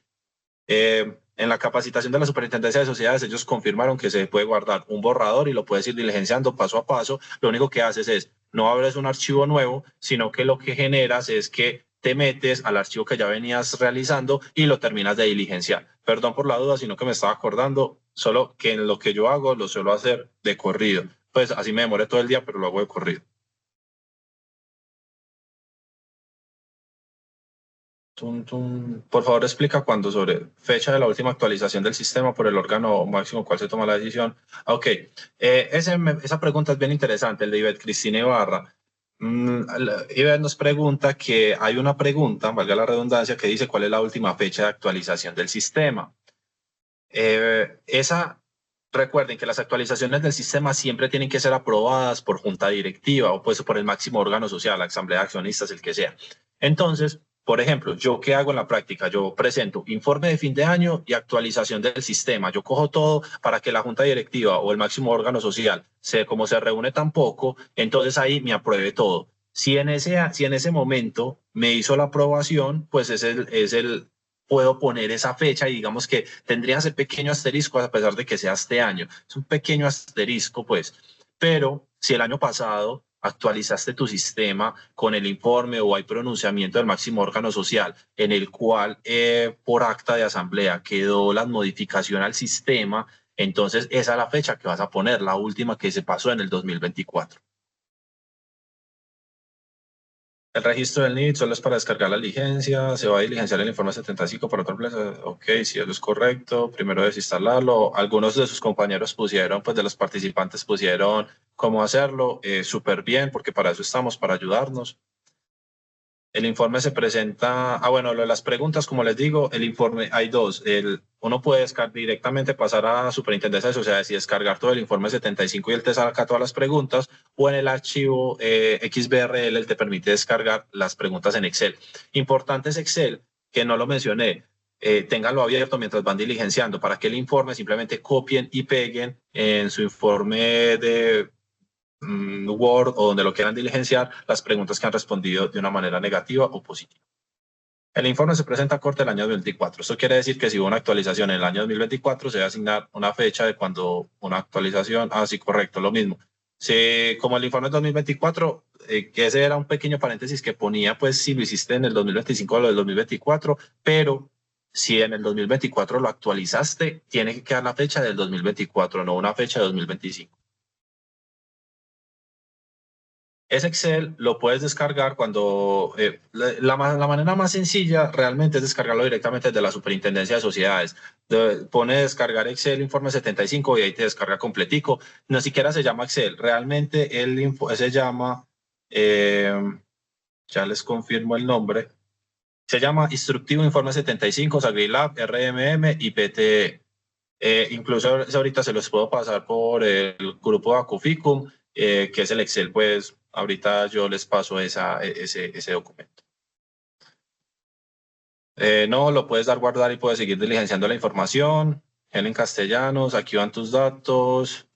en la capacitación de la Superintendencia de Sociedades, ellos confirmaron que se puede guardar un borrador y lo puedes ir diligenciando paso a paso. Lo único que haces es, no abres un archivo nuevo, sino que lo que generas es que te metes al archivo que ya venías realizando y lo terminas de diligenciar. Perdón por la duda, sino que me estaba acordando, solo que en lo que yo hago lo suelo hacer de corrido. Pues así me demoré todo el día, pero lo hago de corrido. Por favor, explica cuándo sobre fecha de la última actualización del sistema por el órgano máximo cual se toma la decisión. Ok, esa pregunta es bien interesante, el de Ivette Cristina Ibarra. Ivette nos pregunta que hay una pregunta, valga la redundancia, que dice cuál es la última fecha de actualización del sistema. Recuerden que las actualizaciones del sistema siempre tienen que ser aprobadas por junta directiva o pues por el máximo órgano social, la asamblea de accionistas, el que sea. Entonces, por ejemplo, ¿yo qué hago en la práctica? Yo presento informe de fin de año y actualización del sistema. Yo cojo todo para que la junta directiva o el máximo órgano social, como se reúne tan poco, entonces ahí me apruebe todo. Si en ese momento me hizo la aprobación, pues puedo poner esa fecha y digamos que tendría ese pequeño asterisco a pesar de que sea este año. Es un pequeño asterisco, pues. Pero si el año pasado actualizaste tu sistema con el informe o hay pronunciamiento del máximo órgano social en el cual por acta de asamblea quedó la modificación al sistema, entonces esa es la fecha que vas a poner, la última que se pasó en el 2024. El registro del NID solo es para descargar la diligencia, se va a diligenciar el informe 75 para otra empresa. Ok, si eso es correcto, primero desinstalarlo. Algunos de sus compañeros pusieron, pues de los participantes pusieron cómo hacerlo, súper bien, porque para eso estamos, para ayudarnos. El informe se presenta, bueno, lo de las preguntas, como les digo, el informe, hay dos. Uno puede directamente pasar a Superintendencia de Sociedades y descargar todo el informe 75 y él te saca todas las preguntas, o en el archivo XBRL él te permite descargar las preguntas en Excel. Importante es Excel, que no lo mencioné, ténganlo abierto mientras van diligenciando para que el informe simplemente copien y peguen en su informe de Word o donde lo quieran diligenciar las preguntas que han respondido de una manera negativa o positiva. El informe se presenta a corte del año 2024. Esto quiere decir que si hubo una actualización en el año 2024, se debe asignar una fecha de cuando una actualización. Sí, correcto, lo mismo. Como el informe 2024, que ese era un pequeño paréntesis que ponía, pues si lo hiciste en el 2025 o lo del 2024, pero si en el 2024 lo actualizaste, tiene que quedar la fecha del 2024, no una fecha de 2025. Ese Excel lo puedes descargar cuando la manera más sencilla realmente es descargarlo directamente desde la Superintendencia de Sociedades. Pone descargar Excel informe 75 y ahí te descarga completico. No siquiera se llama Excel, realmente se llama, ya les confirmo el nombre, se llama Instructivo Informe 75, Sagrilab, RMM y PTE. Incluso ahorita se los puedo pasar por el grupo de Acuficum, que es el Excel, pues ahorita yo les paso ese documento. No, lo puedes dar guardar y puedes seguir diligenciando la información. Helen Castellanos, aquí van tus datos.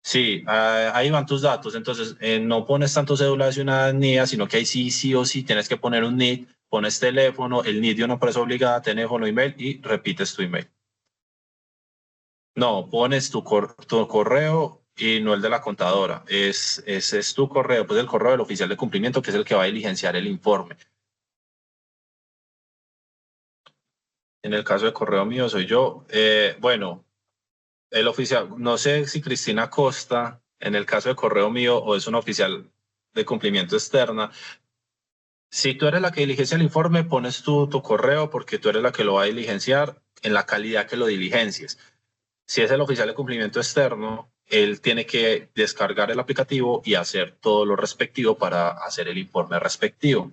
Sí, ahí van tus datos. Entonces, no pones tanto cédula de una NIA, sino que ahí sí o sí tienes que poner un NID, pones teléfono, el NID de una empresa obligada, teléfono, email y repites tu email. No, pones tu correo y no el de la contadora. Ese es tu correo, pues el correo del oficial de cumplimiento, que es el que va a diligenciar el informe. En el caso de correo mío soy yo. Bueno, el oficial, no sé si Cristina Costa, en el caso de correo mío, o es un oficial de cumplimiento externa. Si tú eres la que diligencia el informe, pones tu correo porque tú eres la que lo va a diligenciar en la calidad que lo diligencies. Si es el oficial de cumplimiento externo, él tiene que descargar el aplicativo y hacer todo lo respectivo para hacer el informe respectivo.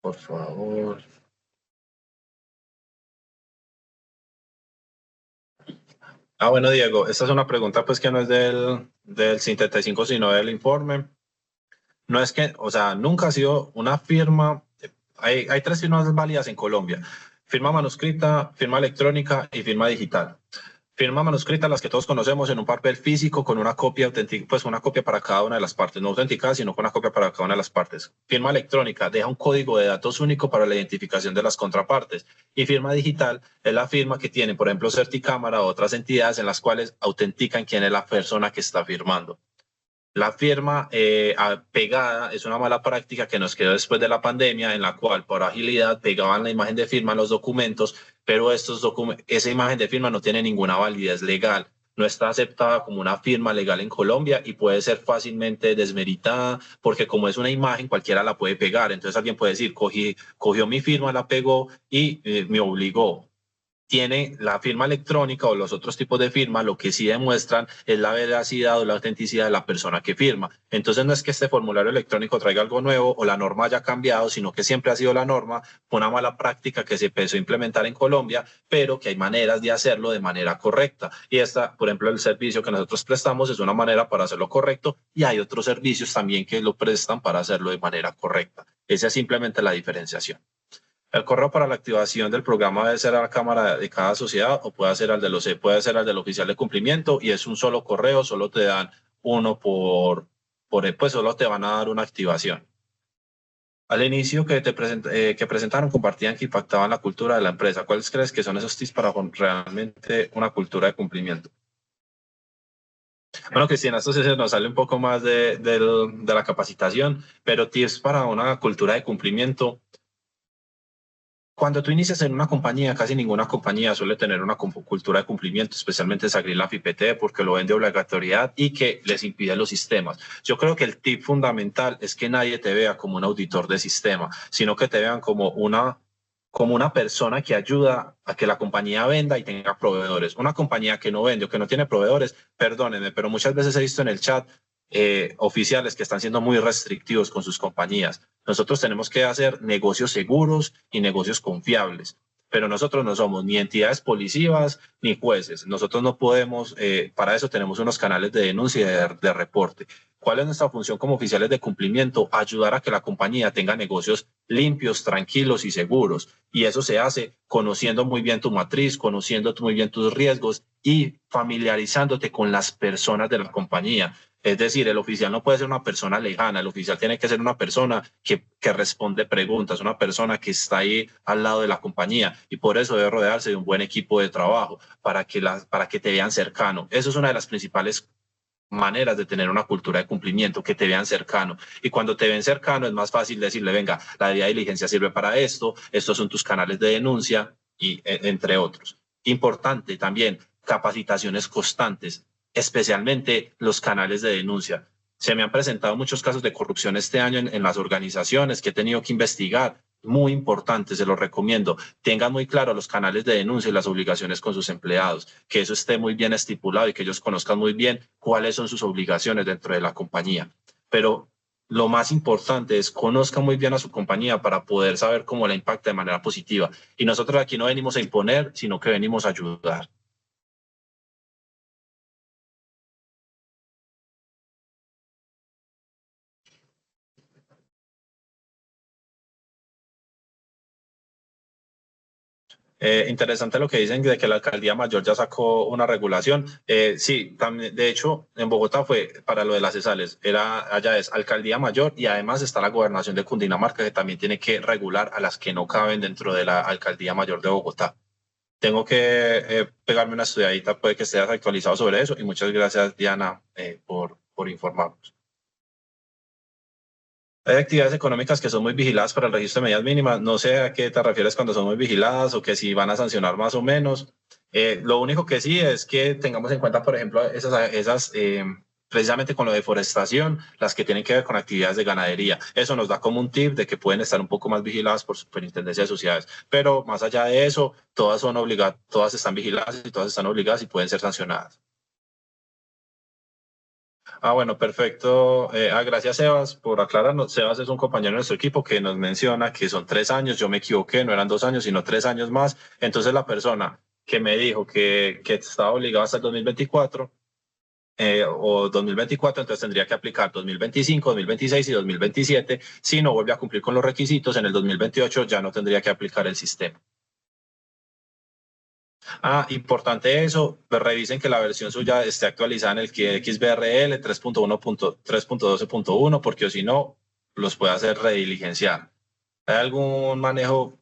Por favor. Bueno, Diego, esta es una pregunta pues que no es del 75, sino del informe. No es que, o sea, nunca ha sido una firma. Hay 3 firmas válidas en Colombia: firma manuscrita, firma electrónica y firma digital. Firma manuscrita, las que todos conocemos, en un papel físico con una copia auténtica, pues una copia para cada una de las partes, no autenticada, sino con una copia para cada una de las partes. Firma electrónica deja un código de datos único para la identificación de las contrapartes. Y firma digital es la firma que tiene, por ejemplo, Certicámara o otras entidades en las cuales autentican quién es la persona que está firmando. La firma pegada es una mala práctica que nos quedó después de la pandemia, en la cual por agilidad pegaban la imagen de firma en los documentos, pero esa imagen de firma no tiene ninguna validez legal. no está aceptada como una firma legal en Colombia y puede ser fácilmente desmeritada porque como es una imagen cualquiera la puede pegar. Entonces alguien puede decir, cogió mi firma, la pegó y me obligó. Tiene la firma electrónica o los otros tipos de firma, lo que sí demuestran es la veracidad o la autenticidad de la persona que firma. Entonces no es que este formulario electrónico traiga algo nuevo o la norma haya cambiado, sino que siempre ha sido la norma, una mala práctica que se empezó a implementar en Colombia, pero que hay maneras de hacerlo de manera correcta. Y esta, por ejemplo, el servicio que nosotros prestamos es una manera para hacerlo correcto y hay otros servicios también que lo prestan para hacerlo de manera correcta. Esa es simplemente la diferenciación. El correo para la activación del programa debe ser a la cámara de cada sociedad o puede ser al de puede ser al del oficial de cumplimiento y es un solo correo, solo te dan uno pues solo te van a dar una activación. Al inicio que presentaron, compartían que impactaban la cultura de la empresa. ¿Cuáles crees que son esos tips para realmente una cultura de cumplimiento? Bueno, Cristina, esto se nos sale un poco más de la capacitación, pero tips para una cultura de cumplimiento. Cuando tú inicias en una compañía, casi ninguna compañía suele tener una cultura de cumplimiento, especialmente Sagrila FIPT, porque lo ven de obligatoriedad y que les impide los sistemas. Yo creo que el tip fundamental es que nadie te vea como un auditor de sistema, sino que te vean como una persona que ayuda a que la compañía venda y tenga proveedores. Una compañía que no vende o que no tiene proveedores, perdónenme, pero muchas veces he visto en el chat oficiales que están siendo muy restrictivos con sus compañías. Nosotros tenemos que hacer negocios seguros y negocios confiables, pero nosotros no somos ni entidades policivas ni jueces. Nosotros no podemos, para eso tenemos unos canales de denuncia y de reporte. ¿Cuál es nuestra función como oficiales de cumplimiento? Ayudar a que la compañía tenga negocios limpios, tranquilos y seguros. Y eso se hace conociendo muy bien tu matriz, conociendo muy bien tus riesgos y familiarizándote con las personas de la compañía. Es decir, el oficial no puede ser una persona lejana, el oficial tiene que ser una persona que responde preguntas, una persona que está ahí al lado de la compañía y por eso debe rodearse de un buen equipo de trabajo para que te vean cercano. Eso es una de las principales maneras de tener una cultura de cumplimiento, que te vean cercano. Y cuando te ven cercano es más fácil decirle, venga, la vía de diligencia sirve para esto, estos son tus canales de denuncia y entre otros. Importante también, capacitaciones constantes, especialmente los canales de denuncia. Se me han presentado muchos casos de corrupción este año en las organizaciones que he tenido que investigar. Muy importante, se los recomiendo. Tengan muy claro los canales de denuncia y las obligaciones con sus empleados, que eso esté muy bien estipulado y que ellos conozcan muy bien cuáles son sus obligaciones dentro de la compañía. Pero lo más importante es conozcan muy bien a su compañía para poder saber cómo la impacta de manera positiva. Y nosotros aquí no venimos a imponer, sino que venimos a ayudar. Interesante lo que dicen de que la alcaldía mayor ya sacó una regulación. Sí, también, de hecho, en Bogotá fue para lo de las cesales. Allá es alcaldía mayor y además está la gobernación de Cundinamarca que también tiene que regular a las que no caben dentro de la alcaldía mayor de Bogotá. Tengo que pegarme una estudiadita, puede que estés actualizado sobre eso y muchas gracias, Diana, por informarnos. Hay actividades económicas que son muy vigiladas para el registro de medidas mínimas. No sé a qué te refieres cuando son muy vigiladas o que si van a sancionar más o menos. Lo único que sí es que tengamos en cuenta, por ejemplo, esas precisamente con lo de deforestación, las que tienen que ver con actividades de ganadería. Eso nos da como un tip de que pueden estar un poco más vigiladas por Superintendencia de Sociedades. Pero más allá de eso, todas están vigiladas y todas están obligadas y pueden ser sancionadas. Bueno, perfecto. Gracias, Sebas, por aclararnos. Sebas es un compañero de nuestro equipo que nos menciona que son 3 años. Yo me equivoqué, no eran 2 años, sino 3 años más. Entonces, la persona que me dijo que estaba obligada hasta el 2024 o 2024, entonces tendría que aplicar 2025, 2026 y 2027. Si no vuelve a cumplir con los requisitos, en el 2028 ya no tendría que aplicar el sistema. Importante eso, pues revisen que la versión suya esté actualizada en el XBRL 3.12.1 porque si no, los puede hacer rediligenciar. ¿Hay algún manejo,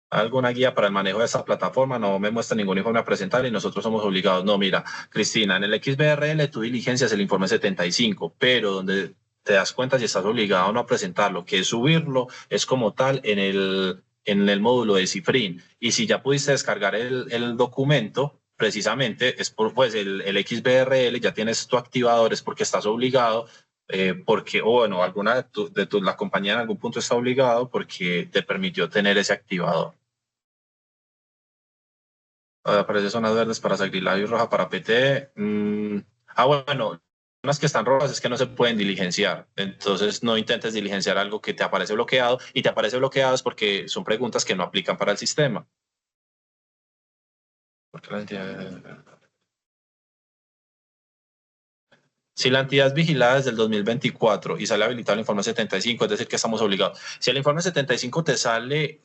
alguna guía para el manejo de esta plataforma? No me muestra ningún informe a presentar y nosotros somos obligados. No, mira, Cristina, en el XBRL tú diligencias el informe 75, pero donde te das cuenta si estás obligado o no a presentarlo, que es subirlo, es como tal en el módulo de Cifrin. Y si ya pudiste descargar el documento, precisamente es por, pues el XBRL, ya tienes tu activador, es porque estás obligado, porque, o bueno, alguna la compañía en algún punto está obligado porque te permitió tener ese activador. Aparece zonas verdes para Sacrilegio y roja para PT. Bueno, las que están rojas es que no se pueden diligenciar. Entonces no intentes diligenciar algo que te aparece bloqueado, y te aparece bloqueado es porque son preguntas que no aplican para el sistema. Porque la entidad... Si la entidad es vigilada desde el 2024 y sale habilitado el informe 75, es decir, que estamos obligados. Si el informe 75 te sale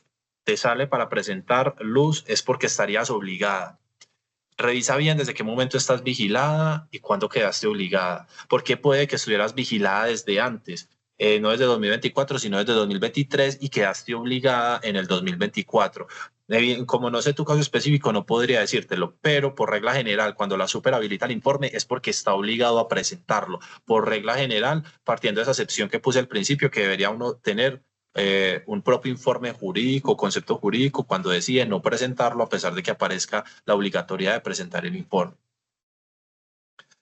para presentar luz, es porque estarías obligada. Revisa bien desde qué momento estás vigilada y cuándo quedaste obligada. Porque puede que estuvieras vigilada desde antes, no desde 2024, sino desde 2023 y quedaste obligada en el 2024. Como no sé tu caso específico, no podría decírtelo, pero por regla general, cuando la super habilita el informe es porque está obligado a presentarlo. Por regla general, partiendo de esa excepción que puse al principio, que debería uno tener un propio informe jurídico, concepto jurídico, cuando decide no presentarlo a pesar de que aparezca la obligatoriedad de presentar el informe.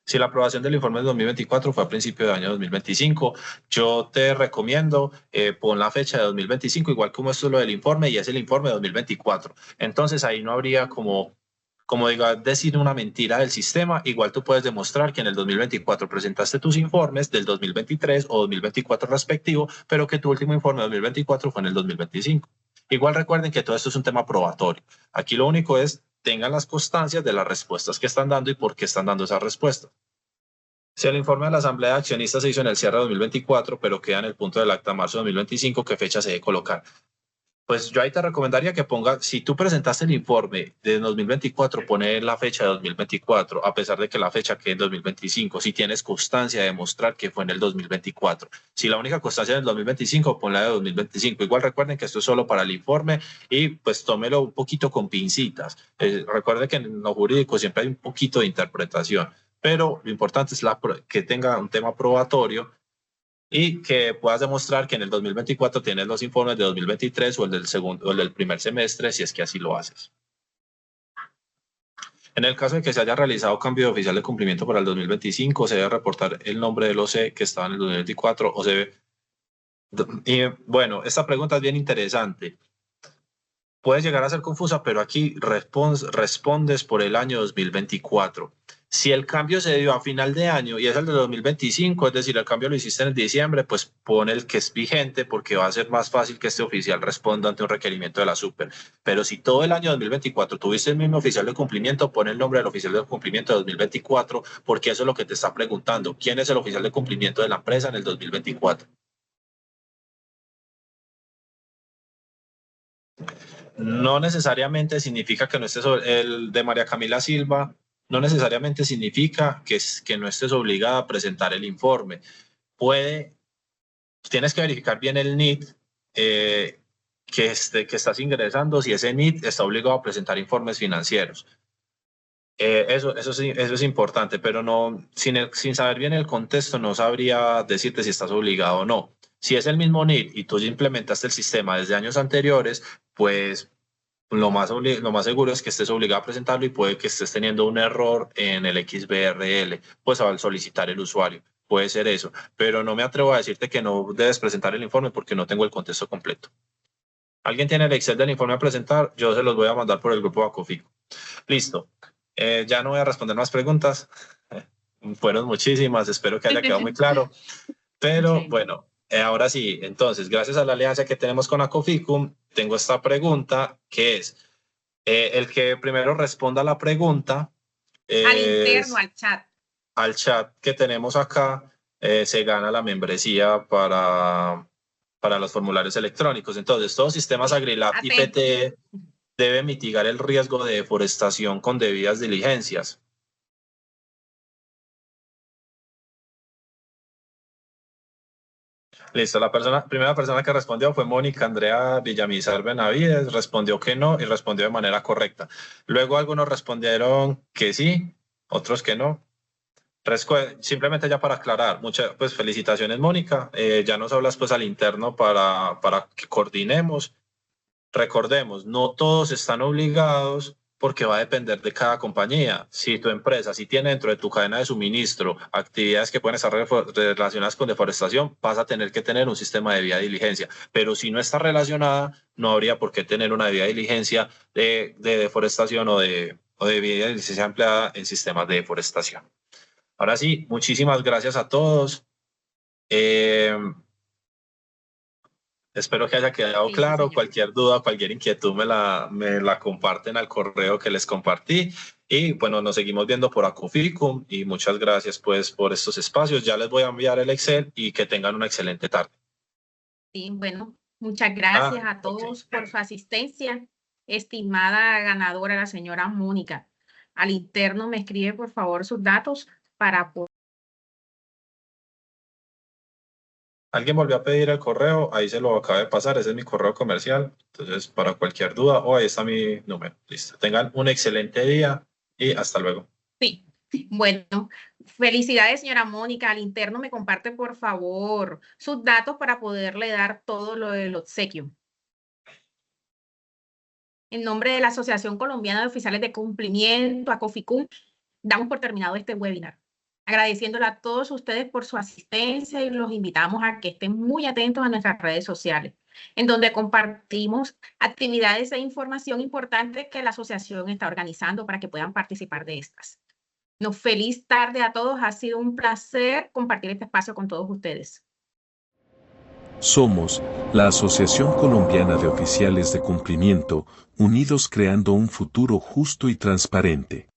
Si la aprobación del informe de 2024 fue a principio de año 2025, yo te recomiendo pon la fecha de 2025, igual como esto es lo del informe y es el informe de 2024. Entonces ahí no habría como diga, decir una mentira del sistema. Igual tú puedes demostrar que en el 2024 presentaste tus informes del 2023 o 2024 respectivo, pero que tu último informe de 2024 fue en el 2025. Igual recuerden que todo esto es un tema probatorio. Aquí lo único es tengan las constancias de las respuestas que están dando y por qué están dando esas respuestas. Si el informe de la Asamblea de Accionistas se hizo en el cierre de 2024, pero queda en el punto del acta de marzo de 2025, ¿qué fecha se debe colocar? Pues yo ahí te recomendaría que ponga, si tú presentaste el informe de 2024, pone la fecha de 2024, a pesar de que la fecha quede en 2025, si tienes constancia de demostrar que fue en el 2024. Si la única constancia es en el 2025, ponla de 2025. Igual recuerden que esto es solo para el informe y pues tómelo un poquito con pincitas. Recuerden que en lo jurídico siempre hay un poquito de interpretación, pero lo importante es que tenga un tema probatorio y que puedas demostrar que en el 2024 tienes los informes de 2023 o el del segundo o el del primer semestre, si es que así lo haces. En el caso de que se haya realizado cambio de oficial de cumplimiento para el 2025, se debe reportar el nombre del OC que estaba en el 2024 o se debe... Y bueno, esta pregunta es bien interesante. Puede llegar a ser confusa, pero aquí respondes por el año 2024. Si el cambio se dio a final de año y es el de 2025, es decir, el cambio lo hiciste en diciembre, pues pone el que es vigente porque va a ser más fácil que este oficial responda ante un requerimiento de la super. Pero si todo el año 2024 tuviste el mismo oficial de cumplimiento, pone el nombre del oficial de cumplimiento de 2024 porque eso es lo que te está preguntando. ¿Quién es el oficial de cumplimiento de la empresa en el 2024? No necesariamente significa que no estés el de María Camila Silva. No necesariamente significa que no estés obligada a presentar el informe. Tienes que verificar bien el NIT que estás ingresando, si ese NIT está obligado a presentar informes financieros. Eso es importante, pero no, sin saber bien el contexto no sabría decirte si estás obligado o no. Si es el mismo NIT y tú ya implementaste el sistema desde años anteriores, pues lo más seguro es que estés obligado a presentarlo y puede que estés teniendo un error en el XBRL, pues al solicitar el usuario. Puede ser eso, pero no me atrevo a decirte que no debes presentar el informe porque no tengo el contexto completo. ¿Alguien tiene el Excel del informe a presentar? Yo se los voy a mandar por el grupo Bacofico. Listo. Ya no voy a responder más preguntas. Fueron muchísimas, espero que haya quedado muy claro. Pero bueno, ahora sí, entonces, gracias a la alianza que tenemos con Acoficum, tengo esta pregunta que es, el que primero responda a la pregunta. Al interno, al chat. Al chat que tenemos acá, se gana la membresía para los formularios electrónicos. Entonces, todos sistemas AgriLab y PTE deben mitigar el riesgo de deforestación con debidas diligencias. Listo, la primera persona que respondió fue Mónica Andrea Villamizar Benavides, respondió que no y respondió de manera correcta. Luego algunos respondieron que sí, otros que no. Simplemente ya para aclarar, pues felicitaciones Mónica, ya nos hablas pues al interno para que coordinemos. Recordemos, no todos están obligados porque va a depender de cada compañía. Si tu empresa, si tiene dentro de tu cadena de suministro actividades que pueden estar relacionadas con deforestación, vas a tener que tener un sistema de debida diligencia. Pero si no está relacionada, no habría por qué tener una debida diligencia de deforestación o de debida diligencia empleada en sistemas de deforestación. Ahora sí, muchísimas gracias a todos. Espero que haya quedado Sí, claro. señor. Cualquier duda, cualquier inquietud me la comparten al correo que les compartí. Y bueno, nos seguimos viendo por Acuficum y muchas gracias pues por estos espacios. Ya les voy a enviar el Excel y que tengan una excelente tarde. Sí, bueno, muchas gracias a todos por su asistencia. Estimada ganadora, la señora Mónica. Al interno me escribe por favor sus datos para poder. Alguien volvió a pedir el correo, ahí se lo acabo de pasar, ese es mi correo comercial. Entonces, para cualquier duda, ahí está mi número. Listo. Tengan un excelente día y hasta luego. Sí, bueno, felicidades, señora Mónica. Al interno me comparte, por favor, sus datos para poderle dar todo lo del obsequio. En nombre de la Asociación Colombiana de Oficiales de Cumplimiento, ACOFICUM, damos por terminado este webinar. Agradeciéndole a todos ustedes por su asistencia y los invitamos a que estén muy atentos a nuestras redes sociales, en donde compartimos actividades e información importante que la asociación está organizando para que puedan participar de estas. Feliz tarde a todos. Ha sido un placer compartir este espacio con todos ustedes. Somos la Asociación Colombiana de Oficiales de Cumplimiento, unidos creando un futuro justo y transparente.